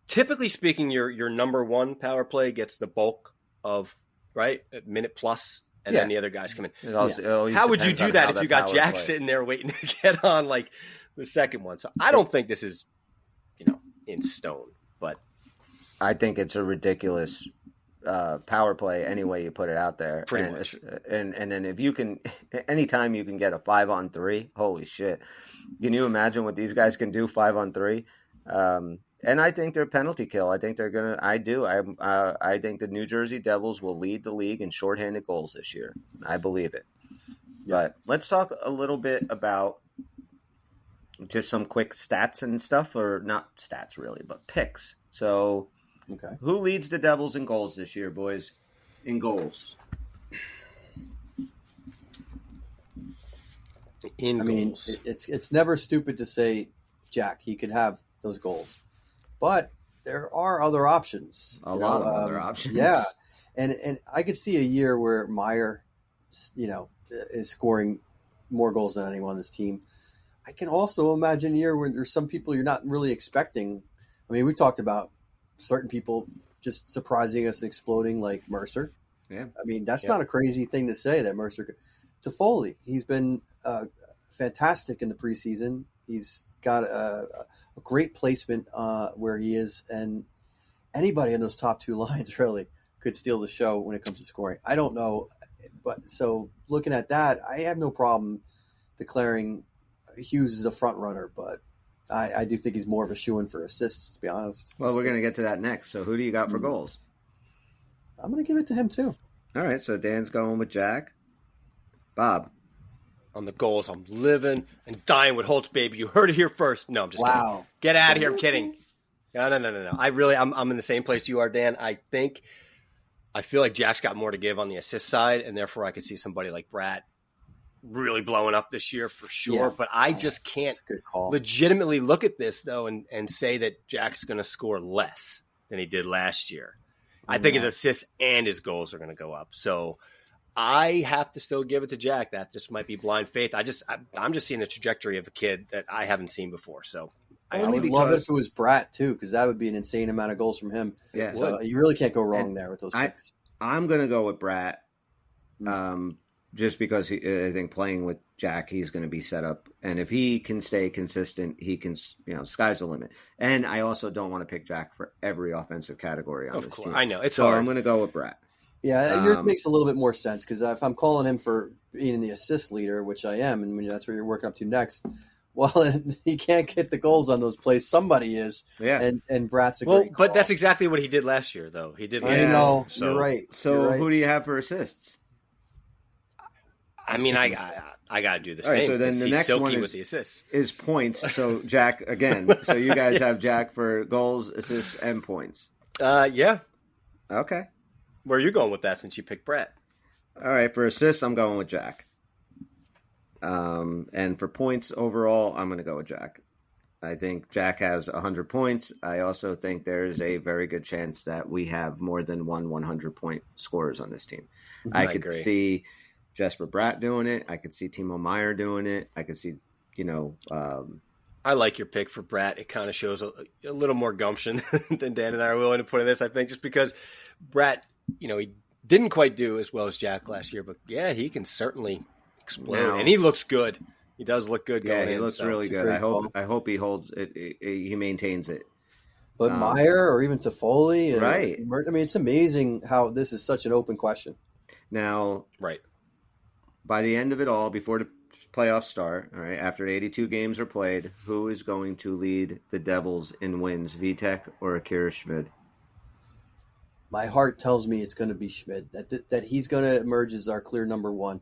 Speaker 3: typically speaking, your number 1 power play gets the bulk of, right, a minute plus, and then
Speaker 2: Yeah.
Speaker 3: the other guys come in.
Speaker 2: It always
Speaker 3: How would you
Speaker 2: depends
Speaker 3: do
Speaker 2: on
Speaker 3: that
Speaker 2: how
Speaker 3: if you got
Speaker 2: power
Speaker 3: Jack
Speaker 2: play-
Speaker 3: sitting there waiting to get on like the second one? So I don't think this is, in stone, but
Speaker 2: I think it's a ridiculous power play any way you put it out there.
Speaker 3: Pretty
Speaker 2: and,
Speaker 3: much.
Speaker 2: And then if you can, anytime you can get a 5-on-3, holy shit! Can you imagine what these guys can do 5-on-3? And I think they're penalty kill. I think they're gonna. I think the New Jersey Devils will lead the league in shorthanded goals this year. I believe it. But let's talk a little bit about just some quick stats and stuff, or not stats really, but picks. So,
Speaker 4: Okay.
Speaker 2: who leads the Devils in goals this year, boys? In goals.
Speaker 3: in
Speaker 4: I mean,
Speaker 3: goals.
Speaker 4: it's never stupid to say Jack. He could have those goals, but there are other options.
Speaker 2: A
Speaker 4: you
Speaker 2: lot
Speaker 4: know,
Speaker 2: of other options.
Speaker 4: Yeah, and I could see a year where Meyer, is scoring more goals than anyone on this team. I can also imagine a year where there's some people you're not really expecting. I mean, we talked about certain people just surprising us and exploding, like Mercer.
Speaker 2: Yeah.
Speaker 4: I mean, that's not a crazy thing to say that Mercer could. Toffoli, he's been fantastic in the preseason. He's got a great placement where he is, and anybody in those top 2 lines really could steal the show when it comes to scoring. I don't know, but so looking at that, I have no problem declaring Hughes as a front runner, but I do think he's more of a shoo-in for assists, to be honest.
Speaker 2: Well, we're going to get to that next. So, who do you got for goals?
Speaker 4: I'm going to give it to him too.
Speaker 2: All right. So, Dan's going with Jack. Bob.
Speaker 3: On the goals, I'm living and dying with Holtz, baby. You heard it here first. No, I'm just kidding.
Speaker 4: Wow.
Speaker 3: Get out of here. I'm kidding. No. I'm in the same place you are, Dan. I feel like Jack's got more to give on the assist side, and therefore I could see somebody like Bratt really blowing up this year for sure.
Speaker 4: Yeah.
Speaker 3: But I just can't
Speaker 4: Good call.
Speaker 3: legitimately look at this, though, and say that Jack's going to score less than he did last year. I think his assists and his goals are going to go up. So I have to still give it to Jack. That just might be blind faith. I'm just seeing the trajectory of a kid that I haven't seen before. So
Speaker 4: I
Speaker 2: Only
Speaker 4: would love it
Speaker 2: because-
Speaker 4: if it was Bratt too, because that would be an insane amount of goals from him.
Speaker 2: Yeah.
Speaker 4: So you really can't go wrong
Speaker 2: And
Speaker 4: there with those
Speaker 2: I-
Speaker 4: picks.
Speaker 2: I'm going to go with Bratt. Just because I think playing with Jack, he's going to be set up. And if he can stay consistent, he can, sky's the limit. And I also don't want to pick Jack for every offensive category on
Speaker 3: of
Speaker 2: this
Speaker 3: course,
Speaker 2: team.
Speaker 3: I know it's
Speaker 2: So
Speaker 3: hard.
Speaker 2: I'm going to go with Bratt.
Speaker 4: Yeah, yours makes a little bit more sense because if I'm calling him for being the assist leader, which I am, and that's what you're working up to next, Well, he can't get the goals on those plays. Somebody is.
Speaker 2: Yeah.
Speaker 4: And Brat's a
Speaker 3: Well,
Speaker 4: great call.
Speaker 3: but that's exactly what he did last year, though. He did.
Speaker 4: I
Speaker 2: Yeah.
Speaker 4: know.
Speaker 3: So,
Speaker 4: You're right.
Speaker 2: So
Speaker 4: You're right.
Speaker 2: who do you have for assists?
Speaker 3: I mean, I got to do the
Speaker 2: All right,
Speaker 3: same.
Speaker 2: so then
Speaker 3: 'cause
Speaker 2: the
Speaker 3: he's
Speaker 2: next one
Speaker 3: silky
Speaker 2: is-
Speaker 3: with the assists.
Speaker 2: Is points. So Jack again. So you guys have Jack for goals, assists, and points.
Speaker 3: Yeah.
Speaker 2: Okay.
Speaker 3: Where are you going with that since you picked Brett?
Speaker 2: All right. For assists, I'm going with Jack. And for points overall, I'm going to go with Jack. I think Jack has 100 points. I also think there's a very good chance that we have more than one 100-point scorers on this team. I could
Speaker 3: agree.
Speaker 2: see Jesper Bratt doing it. I could see Timo Meyer doing it. I could see,
Speaker 3: I like your pick for Brat. It kind of shows a little more gumption than Dan and I are willing to put in this, I think, just because Brat, he didn't quite do as well as Jack last year, but yeah, he can certainly explode.
Speaker 2: Now-
Speaker 3: And he looks good. He does look good going
Speaker 2: yeah, he
Speaker 3: in,
Speaker 2: looks
Speaker 3: so
Speaker 2: really
Speaker 4: it's a
Speaker 2: good.
Speaker 4: great
Speaker 2: I hope he holds it. He maintains it.
Speaker 4: But Meyer or even Toffoli,
Speaker 2: Right.
Speaker 4: I mean, it's amazing how this is such an open question.
Speaker 2: Now,
Speaker 3: Right.
Speaker 2: by the end of it all, before the playoffs start, all right, after 82 games are played, who is going to lead the Devils in wins, Vitek or Akira Schmid?
Speaker 4: My heart tells me it's going to be Schmid, that he's going to emerge as our clear number one.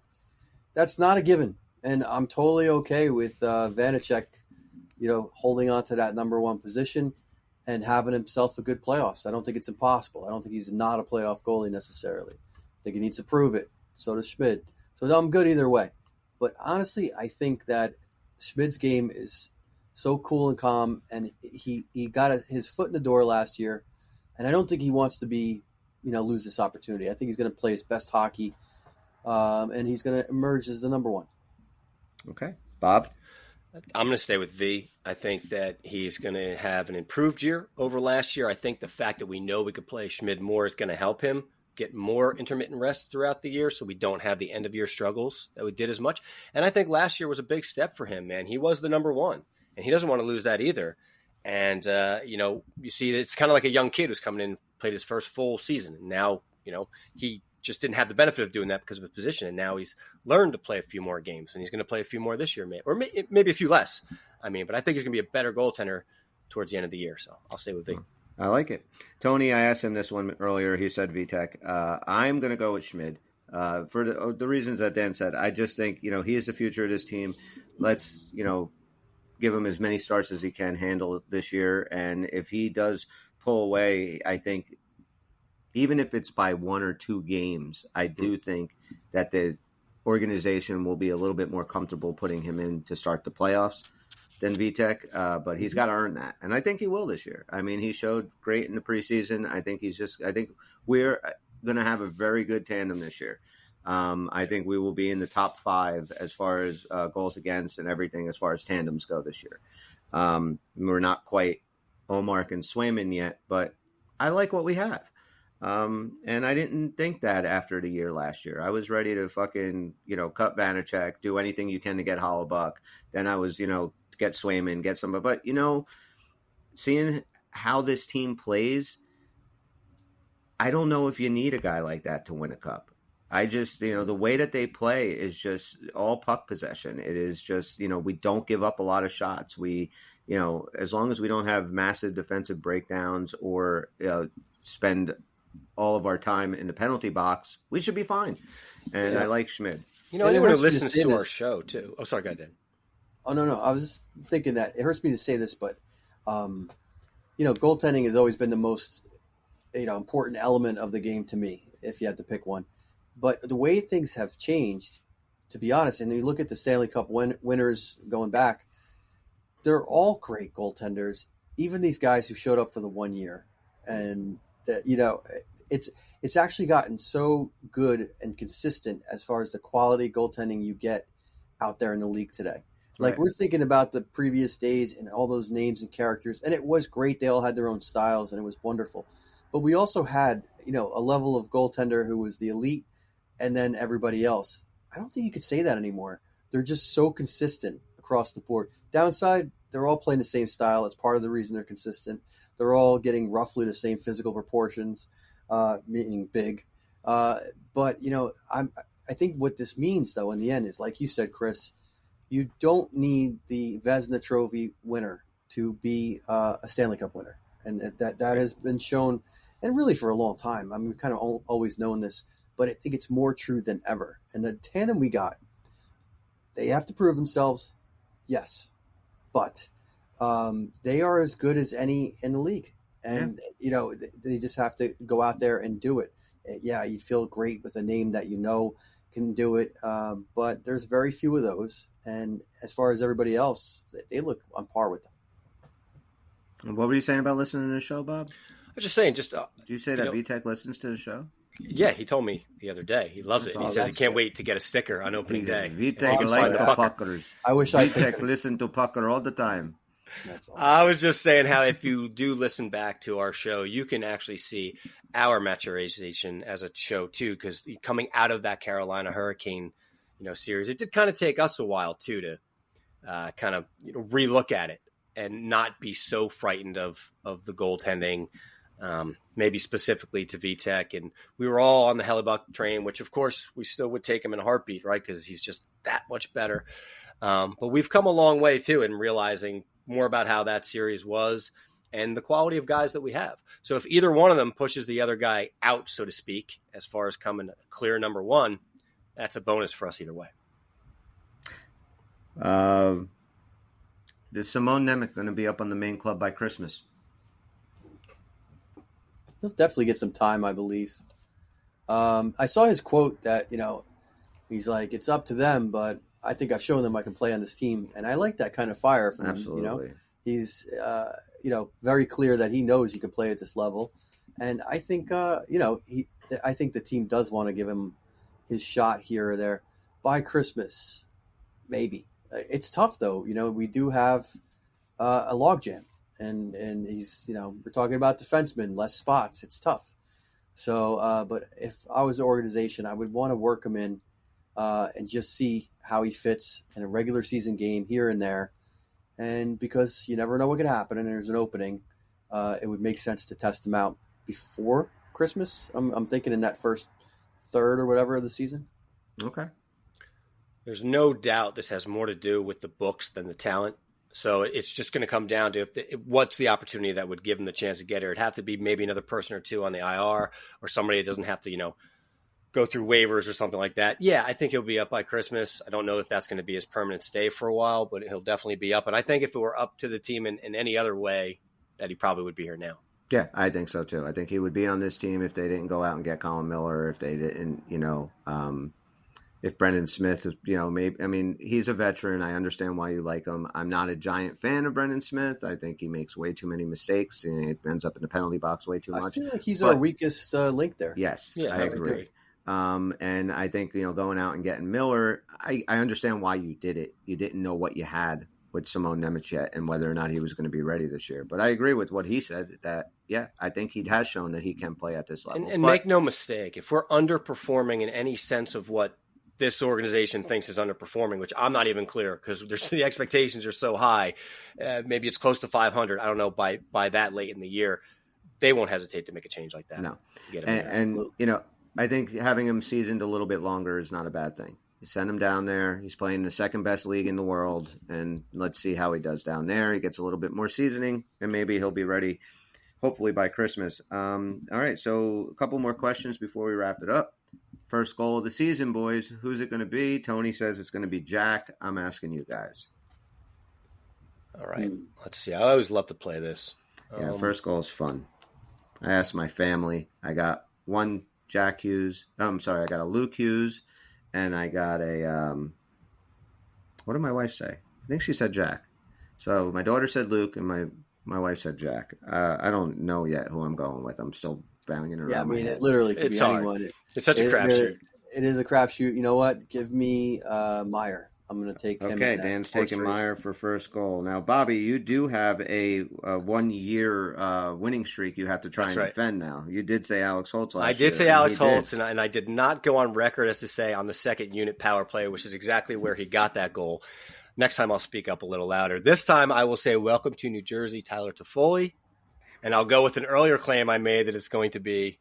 Speaker 4: That's not a given, and I'm totally okay with Vanacek, holding on to that number one position and having himself a good playoffs. I don't think it's impossible. I don't think he's not a playoff goalie necessarily. I think he needs to prove it. So does Schmid. So I'm good either way. But honestly, I think that Schmid's game is so cool and calm, and he got his foot in the door last year, and I don't think he wants to lose this opportunity. I think he's going to play his best hockey, and he's going to emerge as the number one.
Speaker 2: Okay. Bob?
Speaker 3: I'm going to stay with V. I think that he's going to have an improved year over last year. I think the fact that we know we could play Schmid more is going to help him get more intermittent rest throughout the year so we don't have the end-of-year struggles that we did as much. And I think last year was a big step for him, man. He was the number one, and he doesn't want to lose that either. And, you see it's kind of like a young kid who's coming in, played his first full season. And now, he just didn't have the benefit of doing that because of his position. And now he's learned to play a few more games, and he's going to play a few more this year, maybe a few less. But I think he's going to be a better goaltender towards the end of the year. So I'll stay with V.
Speaker 2: I like it. Tony, I asked him this one earlier. He said Vitek. I'm going to go with Schmid for the reasons that Dan said. I just think, he is the future of this team. Let's, give him as many starts as he can handle this year. And if he does pull away, I think even if it's by 1 or 2 games, I do think that the organization will be a little bit more comfortable putting him in to start the playoffs than Vitek, but he's got to earn that. And I think he will this year. I mean, he showed great in the preseason. I think we're going to have a very good tandem this year. I think we will be in the top 5 as far as goals against and everything as far as tandems go this year. We're not quite Omark and Swayman yet, but I like what we have. And I didn't think that after the year last year. I was ready to fucking, cut Vanacek, do anything you can to get Hollabuck. Then I was, get Swayman, get somebody. But, seeing how this team plays, I don't know if you need a guy like that to win a cup. I just, the way that they play is just all puck possession. It is just, we don't give up a lot of shots. We, as long as we don't have massive defensive breakdowns or spend all of our time in the penalty box, we should be fine. And I like Schmid.
Speaker 3: Anyone who
Speaker 4: hurts me to
Speaker 3: listens
Speaker 4: say
Speaker 3: to our
Speaker 4: this.
Speaker 3: show, too. Oh, sorry, go ahead, Dan.
Speaker 4: Oh, no. I was just thinking that it hurts me to say this, but, goaltending has always been the most, important element of the game to me, if you had to pick one. But the way things have changed, to be honest, and you look at the Stanley Cup winners going back, they're all great goaltenders, even these guys who showed up for the 1 year. And, it's actually gotten so good and consistent as far as the quality goaltending you get out there in the league today. Like,
Speaker 2: Right.
Speaker 4: we're thinking about the previous days and all those names and characters, and it was great. They all had their own styles, and it was wonderful. But we also had, a level of goaltender who was the elite, and then everybody else. I don't think you could say that anymore. They're just so consistent across the board. Downside, they're all playing the same style. It's part of the reason they're consistent. They're all getting roughly the same physical proportions, meaning big. But, I think what this means, though, in the end is, like you said, Chris, You don't need the Vezina Trophy winner to be a Stanley Cup winner, and that has been shown, and really for a long time. I mean, we've kind of always known this, but I think it's more true than ever. And the tandem we got, they have to prove themselves, yes, but they are as good as any in the league, and they just have to go out there and do it. Yeah, you feel great with a name that can do it, but there's very few of those. And as far as everybody else, they look on par with them.
Speaker 2: And what were you saying about listening to the show, Bob?
Speaker 3: I was just saying,
Speaker 2: Did you say that VTech listens to the show?
Speaker 3: Yeah, he told me the other day. He loves it. And he says he can't wait to get a sticker on opening day.
Speaker 2: VTech like the Puckers.
Speaker 4: I wish
Speaker 2: VTech listen to Pucker all the time.
Speaker 4: That's awesome.
Speaker 3: I was just saying how if you do listen back to our show, you can actually see our maturation as a show too, because coming out of that Carolina Hurricane series, it did kind of take us a while too to kind of relook at it and not be so frightened of the goaltending, maybe specifically to VTech. And we were all on the Hellebuck train, which of course we still would take him in a heartbeat, right? Because he's just that much better. But we've come a long way too in realizing more about how that series was and the quality of guys that we have. So if either one of them pushes the other guy out, so to speak, as far as coming clear number one, that's a bonus for us either way.
Speaker 2: Is Simone Nemec going to be up on the main club by Christmas?
Speaker 4: He'll definitely get some time, I believe. I saw his quote that, he's like, it's up to them, but I think I've shown them I can play on this team. And I like that kind of fire from
Speaker 2: Absolutely.
Speaker 4: him. He's, very clear that he knows he can play at this level. And I think, I think the team does want to give him his shot here or there by Christmas, maybe. It's tough though. We do have a logjam, and he's, we're talking about defensemen, less spots. It's tough. So, but if I was the organization, I would want to work him in and just see how he fits in a regular season game here and there. And because you never know what could happen, and there's an opening, it would make sense to test him out before Christmas. I'm thinking in that first third or whatever of the season.
Speaker 2: Okay.
Speaker 3: There's no doubt this has more to do with the books than the talent. So it's just going to come down to what's the opportunity that would give him the chance to get here. It'd have to be maybe another person or two on the IR, or somebody that doesn't have to, go through waivers or something like that. Yeah, I think he'll be up by Christmas. I don't know if that's going to be his permanent stay for a while, but he'll definitely be up. And I think if it were up to the team in any other way, that he probably would be here now.
Speaker 2: Yeah, I think so too. I think he would be on this team if they didn't go out and get Colin Miller, if they didn't, if Brendan Smith, maybe, I mean, he's a veteran. I understand why you like him. I'm not a giant fan of Brendan Smith. I think he makes way too many mistakes and it ends up in the penalty box way too much.
Speaker 4: I feel like he's our weakest link there.
Speaker 2: Yes,
Speaker 3: yeah,
Speaker 2: I agree. And I think, going out and getting Miller, I understand why you did it. You didn't know what you had with Simone Nemec yet and whether or not he was going to be ready this year. But I agree with what he said that, yeah, I think he has shown that he can play at this level.
Speaker 3: And make no mistake, if we're underperforming in any sense of what this organization thinks is underperforming, which I'm not even clear because the expectations are so high, maybe it's close to 500. I don't know by that late in the year, they won't hesitate to make a change like that.
Speaker 2: No. And I think having him seasoned a little bit longer is not a bad thing. You send him down there. He's playing the second best league in the world, and let's see how he does down there. He gets a little bit more seasoning, and maybe he'll be ready, hopefully by Christmas. All right, so a couple more questions before we wrap it up. First goal of the season, boys. Who's it going to be? Tony says it's going to be Jack. I'm asking you guys.
Speaker 3: All right, let's see. I always love to play this.
Speaker 2: Yeah, first goal is fun. I asked my family. I got one Jack Hughes. I got a Luke Hughes. And I got a, what did my wife say? I think she said Jack. So my daughter said Luke, and my wife said Jack. I don't know yet who I'm going with. I'm still banging around.
Speaker 4: Yeah, I mean, it literally could be anyone.
Speaker 3: It's such a crapshoot.
Speaker 4: It is a crapshoot. You know what? Give me Meyer. I'm going to take him.
Speaker 2: Okay, Dan's taking Meyer for first goal. Now, Bobby, you do have a 1 year winning streak you have to try defend now. You did say Alex Holtz last year.
Speaker 3: I did say Alex Holtz, and I did not go on record as to say on the second unit power play, which is exactly where he got that goal. Next time I'll speak up a little louder. This time I will say welcome to New Jersey, Tyler Toffoli, and I'll go with an earlier claim I made that it's going to be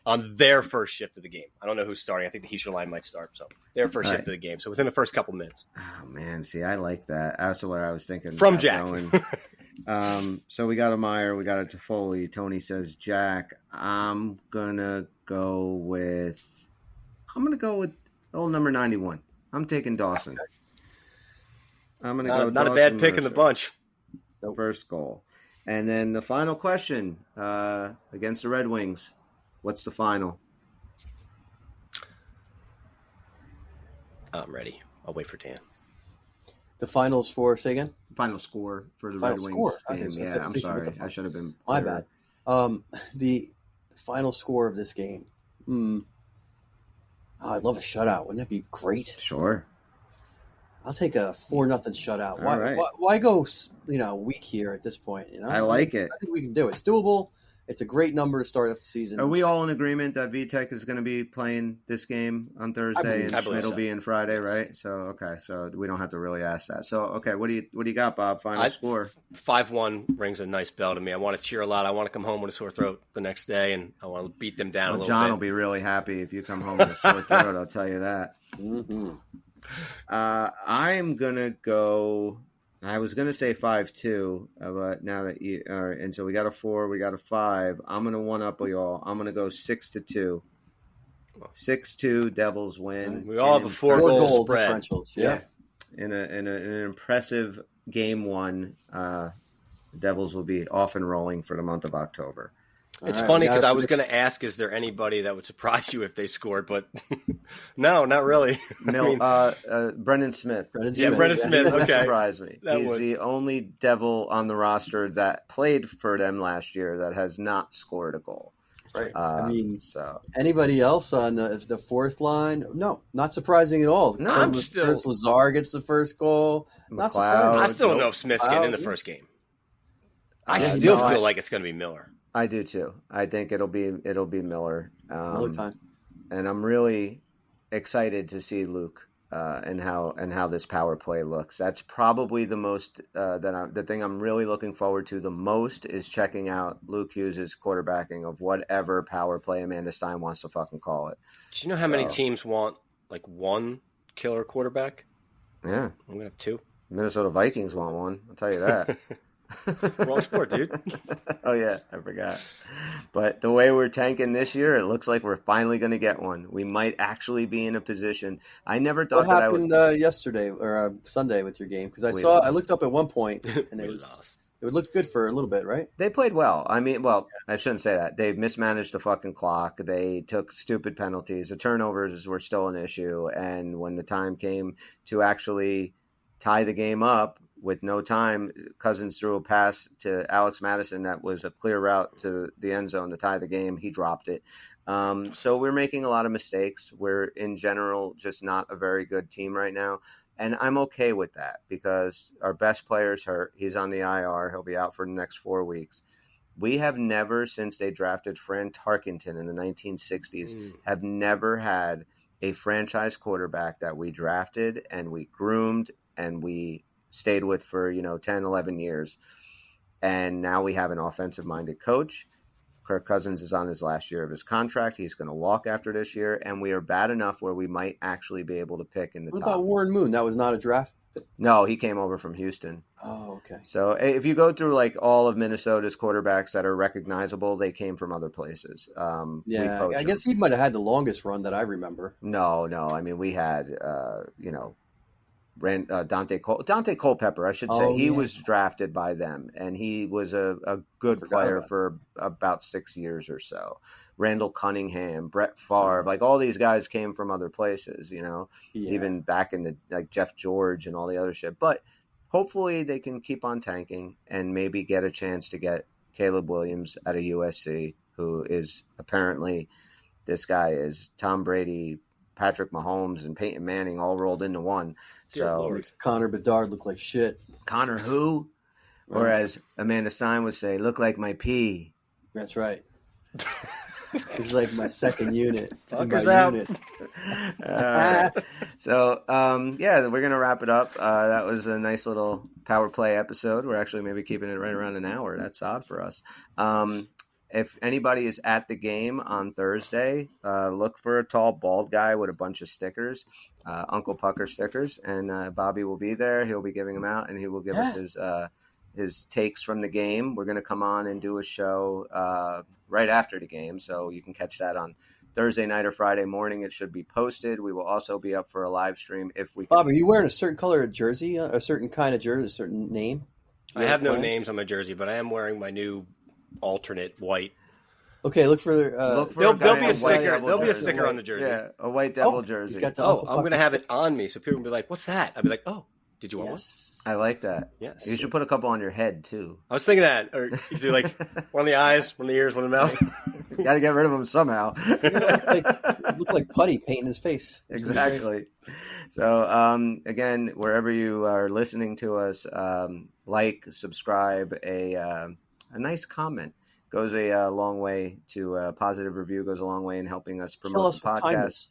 Speaker 3: on their first shift of the game. I don't know who's starting. I think the Heischer line might start. So their first shift of the game. So within the first couple minutes.
Speaker 2: Oh man, see, I like that. That's what I was thinking.
Speaker 3: From
Speaker 2: about
Speaker 3: Jack.
Speaker 2: So we got a Meyer, we got a Toffoli. Tony says Jack. I'm gonna go with old number 91. I'm taking Dawson. I'm gonna go.
Speaker 3: Not
Speaker 2: Dawson
Speaker 3: a bad pick in the
Speaker 2: Mercer.
Speaker 3: bunch.
Speaker 2: First goal, and then the final question against the Red Wings. What's the final?
Speaker 3: I'm ready. I'll wait for Dan.
Speaker 4: The finals for, say again?
Speaker 2: Final score for the
Speaker 4: Final
Speaker 2: Red
Speaker 4: score.
Speaker 2: Wings game.
Speaker 4: Okay,
Speaker 2: Yeah, I'm sorry. I should have been
Speaker 4: My
Speaker 2: clearer.
Speaker 4: bad. The final score of this game. I'd love a shutout. Wouldn't that be great?
Speaker 2: Sure.
Speaker 4: I'll take a 4-0 shutout.
Speaker 2: All
Speaker 4: Why,
Speaker 2: right.
Speaker 4: why go, weak here at this point?
Speaker 2: I like it.
Speaker 4: I think we can do it. It's doable. It's a great number to start off the season.
Speaker 2: Are we all in agreement that VTech is going to be playing this game on Thursday and
Speaker 3: I believe
Speaker 2: Schmidt will
Speaker 3: so.
Speaker 2: be in Friday, right? So okay, so we don't have to really ask that. So okay, what do you got, Bob? Final score.
Speaker 3: 5-1 rings a nice bell to me. I want to cheer a lot. I want to come home with a sore throat the next day, and I want to beat them down a
Speaker 2: Well,
Speaker 3: little
Speaker 2: John
Speaker 3: bit.
Speaker 2: will be really happy if you come home with a sore throat. I'll tell you that.
Speaker 4: Mm-hmm.
Speaker 2: I'm gonna go. I was gonna say 5-2, but now that you and so we got a 4, we got a 5. I'm gonna one up y'all. I'm gonna go 6-2. 6-2 Devils win.
Speaker 3: We all have a
Speaker 4: Four
Speaker 3: four-goal
Speaker 4: goal
Speaker 3: spread.
Speaker 4: differentials. Yeah.
Speaker 2: In an impressive game 1, Devils will be off and rolling for the month of October.
Speaker 3: It's
Speaker 4: All right,
Speaker 3: funny
Speaker 4: we got
Speaker 3: because
Speaker 4: a
Speaker 3: I was going
Speaker 4: prediction.
Speaker 3: to ask, is there anybody that would surprise you if they scored? But no, not really.
Speaker 2: Brendan Smith.
Speaker 3: Brendan Smith,
Speaker 2: That would
Speaker 3: okay.
Speaker 2: surprise me.
Speaker 3: That
Speaker 2: He's
Speaker 3: would.
Speaker 2: the only Devil on the roster that played for them last year that has not scored a goal.
Speaker 4: Right. I mean,
Speaker 2: so
Speaker 4: anybody else on the fourth line? No, not surprising at all.
Speaker 3: No, I'm
Speaker 4: Curtis
Speaker 3: still-
Speaker 4: Lazar gets the first goal. Not
Speaker 2: McLeod.
Speaker 4: surprising.
Speaker 3: I still don't know if Smith's getting in the
Speaker 4: Wow.
Speaker 3: first game. I
Speaker 2: Yeah,
Speaker 3: still
Speaker 2: no,
Speaker 3: feel like it's going to be Miller.
Speaker 2: I do too. I think it'll be Miller.
Speaker 4: Another time.
Speaker 2: And I'm really excited to see Luke and how this power play looks. That's probably the most the thing I'm really looking forward to the most is checking out Luke Hughes' quarterbacking of whatever power play Amanda Stein wants to fucking call it.
Speaker 3: Do you know how many
Speaker 2: So-
Speaker 3: teams want like one killer quarterback?
Speaker 2: Yeah,
Speaker 3: I'm going to have two.
Speaker 2: Minnesota Vikings want one. I'll tell you that.
Speaker 3: Wrong sport, dude.
Speaker 2: Oh yeah, I forgot. But the way we're tanking this year, it looks like we're finally going to get one. We might actually be in a position. I never thought
Speaker 4: What
Speaker 2: that
Speaker 4: happened
Speaker 2: I would.
Speaker 4: yesterday or Sunday with your game? Because I
Speaker 2: We
Speaker 4: saw, I
Speaker 2: lost.
Speaker 4: looked up at one point and
Speaker 3: We
Speaker 4: it was
Speaker 3: lost.
Speaker 4: it looked good for a little bit, right?
Speaker 2: They played well. I mean, well, I shouldn't say that. They mismanaged the fucking clock. They took stupid penalties. The turnovers were still an issue. And when the time came to actually tie the game up with no time, Cousins threw a pass to Alex Madison that was a clear route to the end zone to tie the game. He dropped it. So we're making a lot of mistakes. We're, in general, just not a very good team right now. And I'm okay with that because our best player's hurt. He's on the IR. He'll be out for the next 4 weeks. We have never, since they drafted Fran Tarkenton in the 1960s, have never had a franchise quarterback that we drafted and we groomed and we stayed with for 10, 11 years. And now we have an offensive-minded coach. Kirk Cousins is on his last year of his contract. He's going to walk after this year, and we are bad enough where we might actually be able to pick in the
Speaker 4: What
Speaker 2: top.
Speaker 4: about Warren Moon? That was not a draft.
Speaker 2: No, he came over from Houston.
Speaker 4: Oh, okay.
Speaker 2: So if you go through like all of Minnesota's quarterbacks that are recognizable, they came from other places. We
Speaker 4: Yeah,
Speaker 2: poached
Speaker 4: I guess
Speaker 2: them.
Speaker 4: he might have had the longest run that I remember.
Speaker 2: No. I mean, we had, Dante Culpepper, I should say.
Speaker 4: Oh,
Speaker 2: He
Speaker 4: yeah.
Speaker 2: was drafted by them, and he was a good
Speaker 4: Forgot
Speaker 2: player
Speaker 4: about
Speaker 2: for about 6 years or so. Randall Cunningham, Brett Favre, like all these guys came from other places,
Speaker 4: Yeah.
Speaker 2: even back in the like Jeff George and all the other shit. But hopefully they can keep on tanking and maybe get a chance to get Caleb Williams out of USC, who is apparently, this guy is Tom Brady, Patrick Mahomes, and Peyton Manning all rolled into one.
Speaker 3: Dear
Speaker 2: So
Speaker 3: Lord.
Speaker 4: Makes Connor Bedard look like shit.
Speaker 2: Connor who? Or
Speaker 4: Right.
Speaker 2: as Amanda Stein would say, look like my pee.
Speaker 4: That's right. He's like my second unit. in my
Speaker 3: Fuckers out.
Speaker 4: unit.
Speaker 2: All right. So, yeah, we're going to wrap it up. That was a nice little power play episode. We're actually maybe keeping it right around an hour. That's odd for us. if anybody is at the game on Thursday, look for a tall, bald guy with a bunch of stickers, Uncle Pucker stickers, and Bobby will be there. He'll be giving them out, and he will give us his takes from the game. We're going to come on and do a show right after the game, so you can catch that on Thursday night or Friday morning. It should be posted. We will also be up for a live stream if we can.
Speaker 4: Bob, are you wearing a certain color of jersey, a certain kind of jersey, a certain name?
Speaker 3: I have no names on my jersey, but I am wearing my new alternate white.
Speaker 4: Okay, look for
Speaker 3: there'll be a sticker. There'll be a sticker on the jersey.
Speaker 2: Yeah, a white devil jersey.
Speaker 4: He's got the
Speaker 3: I'm going to have it on me, so people will be like, "What's that?" I'll be like, "Oh, did you want one?"
Speaker 2: I like that.
Speaker 3: Yes.
Speaker 2: You should put a couple on your head too.
Speaker 3: I was thinking that, or you do like one on the eyes, one on the ears, one on the mouth.
Speaker 2: Got to get rid of them somehow.
Speaker 4: Look like putty painting his face.
Speaker 2: Exactly. So again, wherever you are listening to us, like, subscribe, a nice comment goes a long way to a positive review goes a long way in helping us promote the podcast.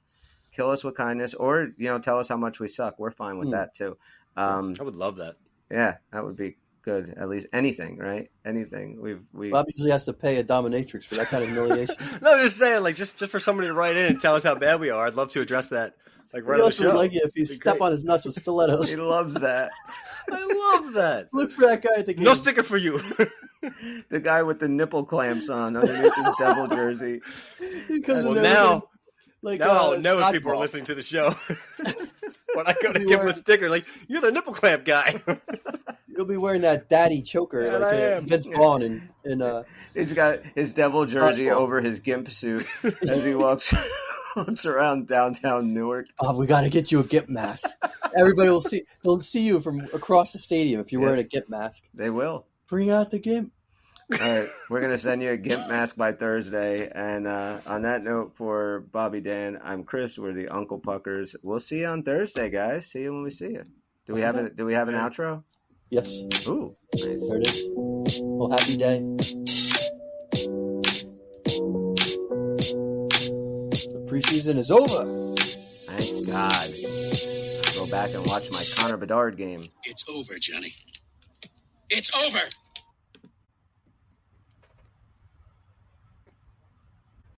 Speaker 2: Kill us with kindness, or tell us how much we suck. We're fine with that too.
Speaker 3: I would love that.
Speaker 2: Yeah, that would be good. At least anything, right? Anything. We
Speaker 4: Bob usually has to pay a dominatrix for that kind of humiliation.
Speaker 3: No, I'm just saying, like, just for somebody to write in and tell us how bad we are. I'd love to address that. Like, right
Speaker 4: He
Speaker 3: on the
Speaker 4: also would
Speaker 3: show.
Speaker 4: like it if you step on his nuts with stilettos.
Speaker 2: He loves that.
Speaker 3: I love that.
Speaker 4: Look for that guy at the game.
Speaker 3: No sticker for you.
Speaker 2: The guy with the nipple clamps on underneath his devil jersey.
Speaker 4: He comes in
Speaker 3: Well,
Speaker 4: there
Speaker 3: now
Speaker 4: looking
Speaker 3: I'll know if people are
Speaker 4: dodgeball.
Speaker 3: listening to the show. When I go to give him a sticker, like, you're the nipple clamp guy.
Speaker 4: He'll be wearing that daddy choker
Speaker 3: Yeah,
Speaker 4: like
Speaker 3: I am.
Speaker 4: Vince Vaughn and
Speaker 2: He's got his devil jersey
Speaker 4: Dodgeball.
Speaker 2: over his gimp suit as he walks around downtown Newark.
Speaker 4: Bob, we got to get you a GIMP mask. Everybody will see. They'll see you from across the stadium if you're wearing a
Speaker 2: Yes.
Speaker 4: GIMP mask.
Speaker 2: They will.
Speaker 4: Bring out the GIMP.
Speaker 2: All right, we're going to send you a gimp mask by Thursday. And on that note, for Bobby Dan, I'm Chris. We're the Uncle Puckers. We'll see you on Thursday, guys. See you when we see you. Do we have an outro?
Speaker 4: Yes,
Speaker 2: Ooh, nice.
Speaker 4: there it is. Well, happy day. The preseason is over.
Speaker 2: Thank God. I'll go back and watch my Connor Bedard game.
Speaker 5: It's over, Johnny. It's over!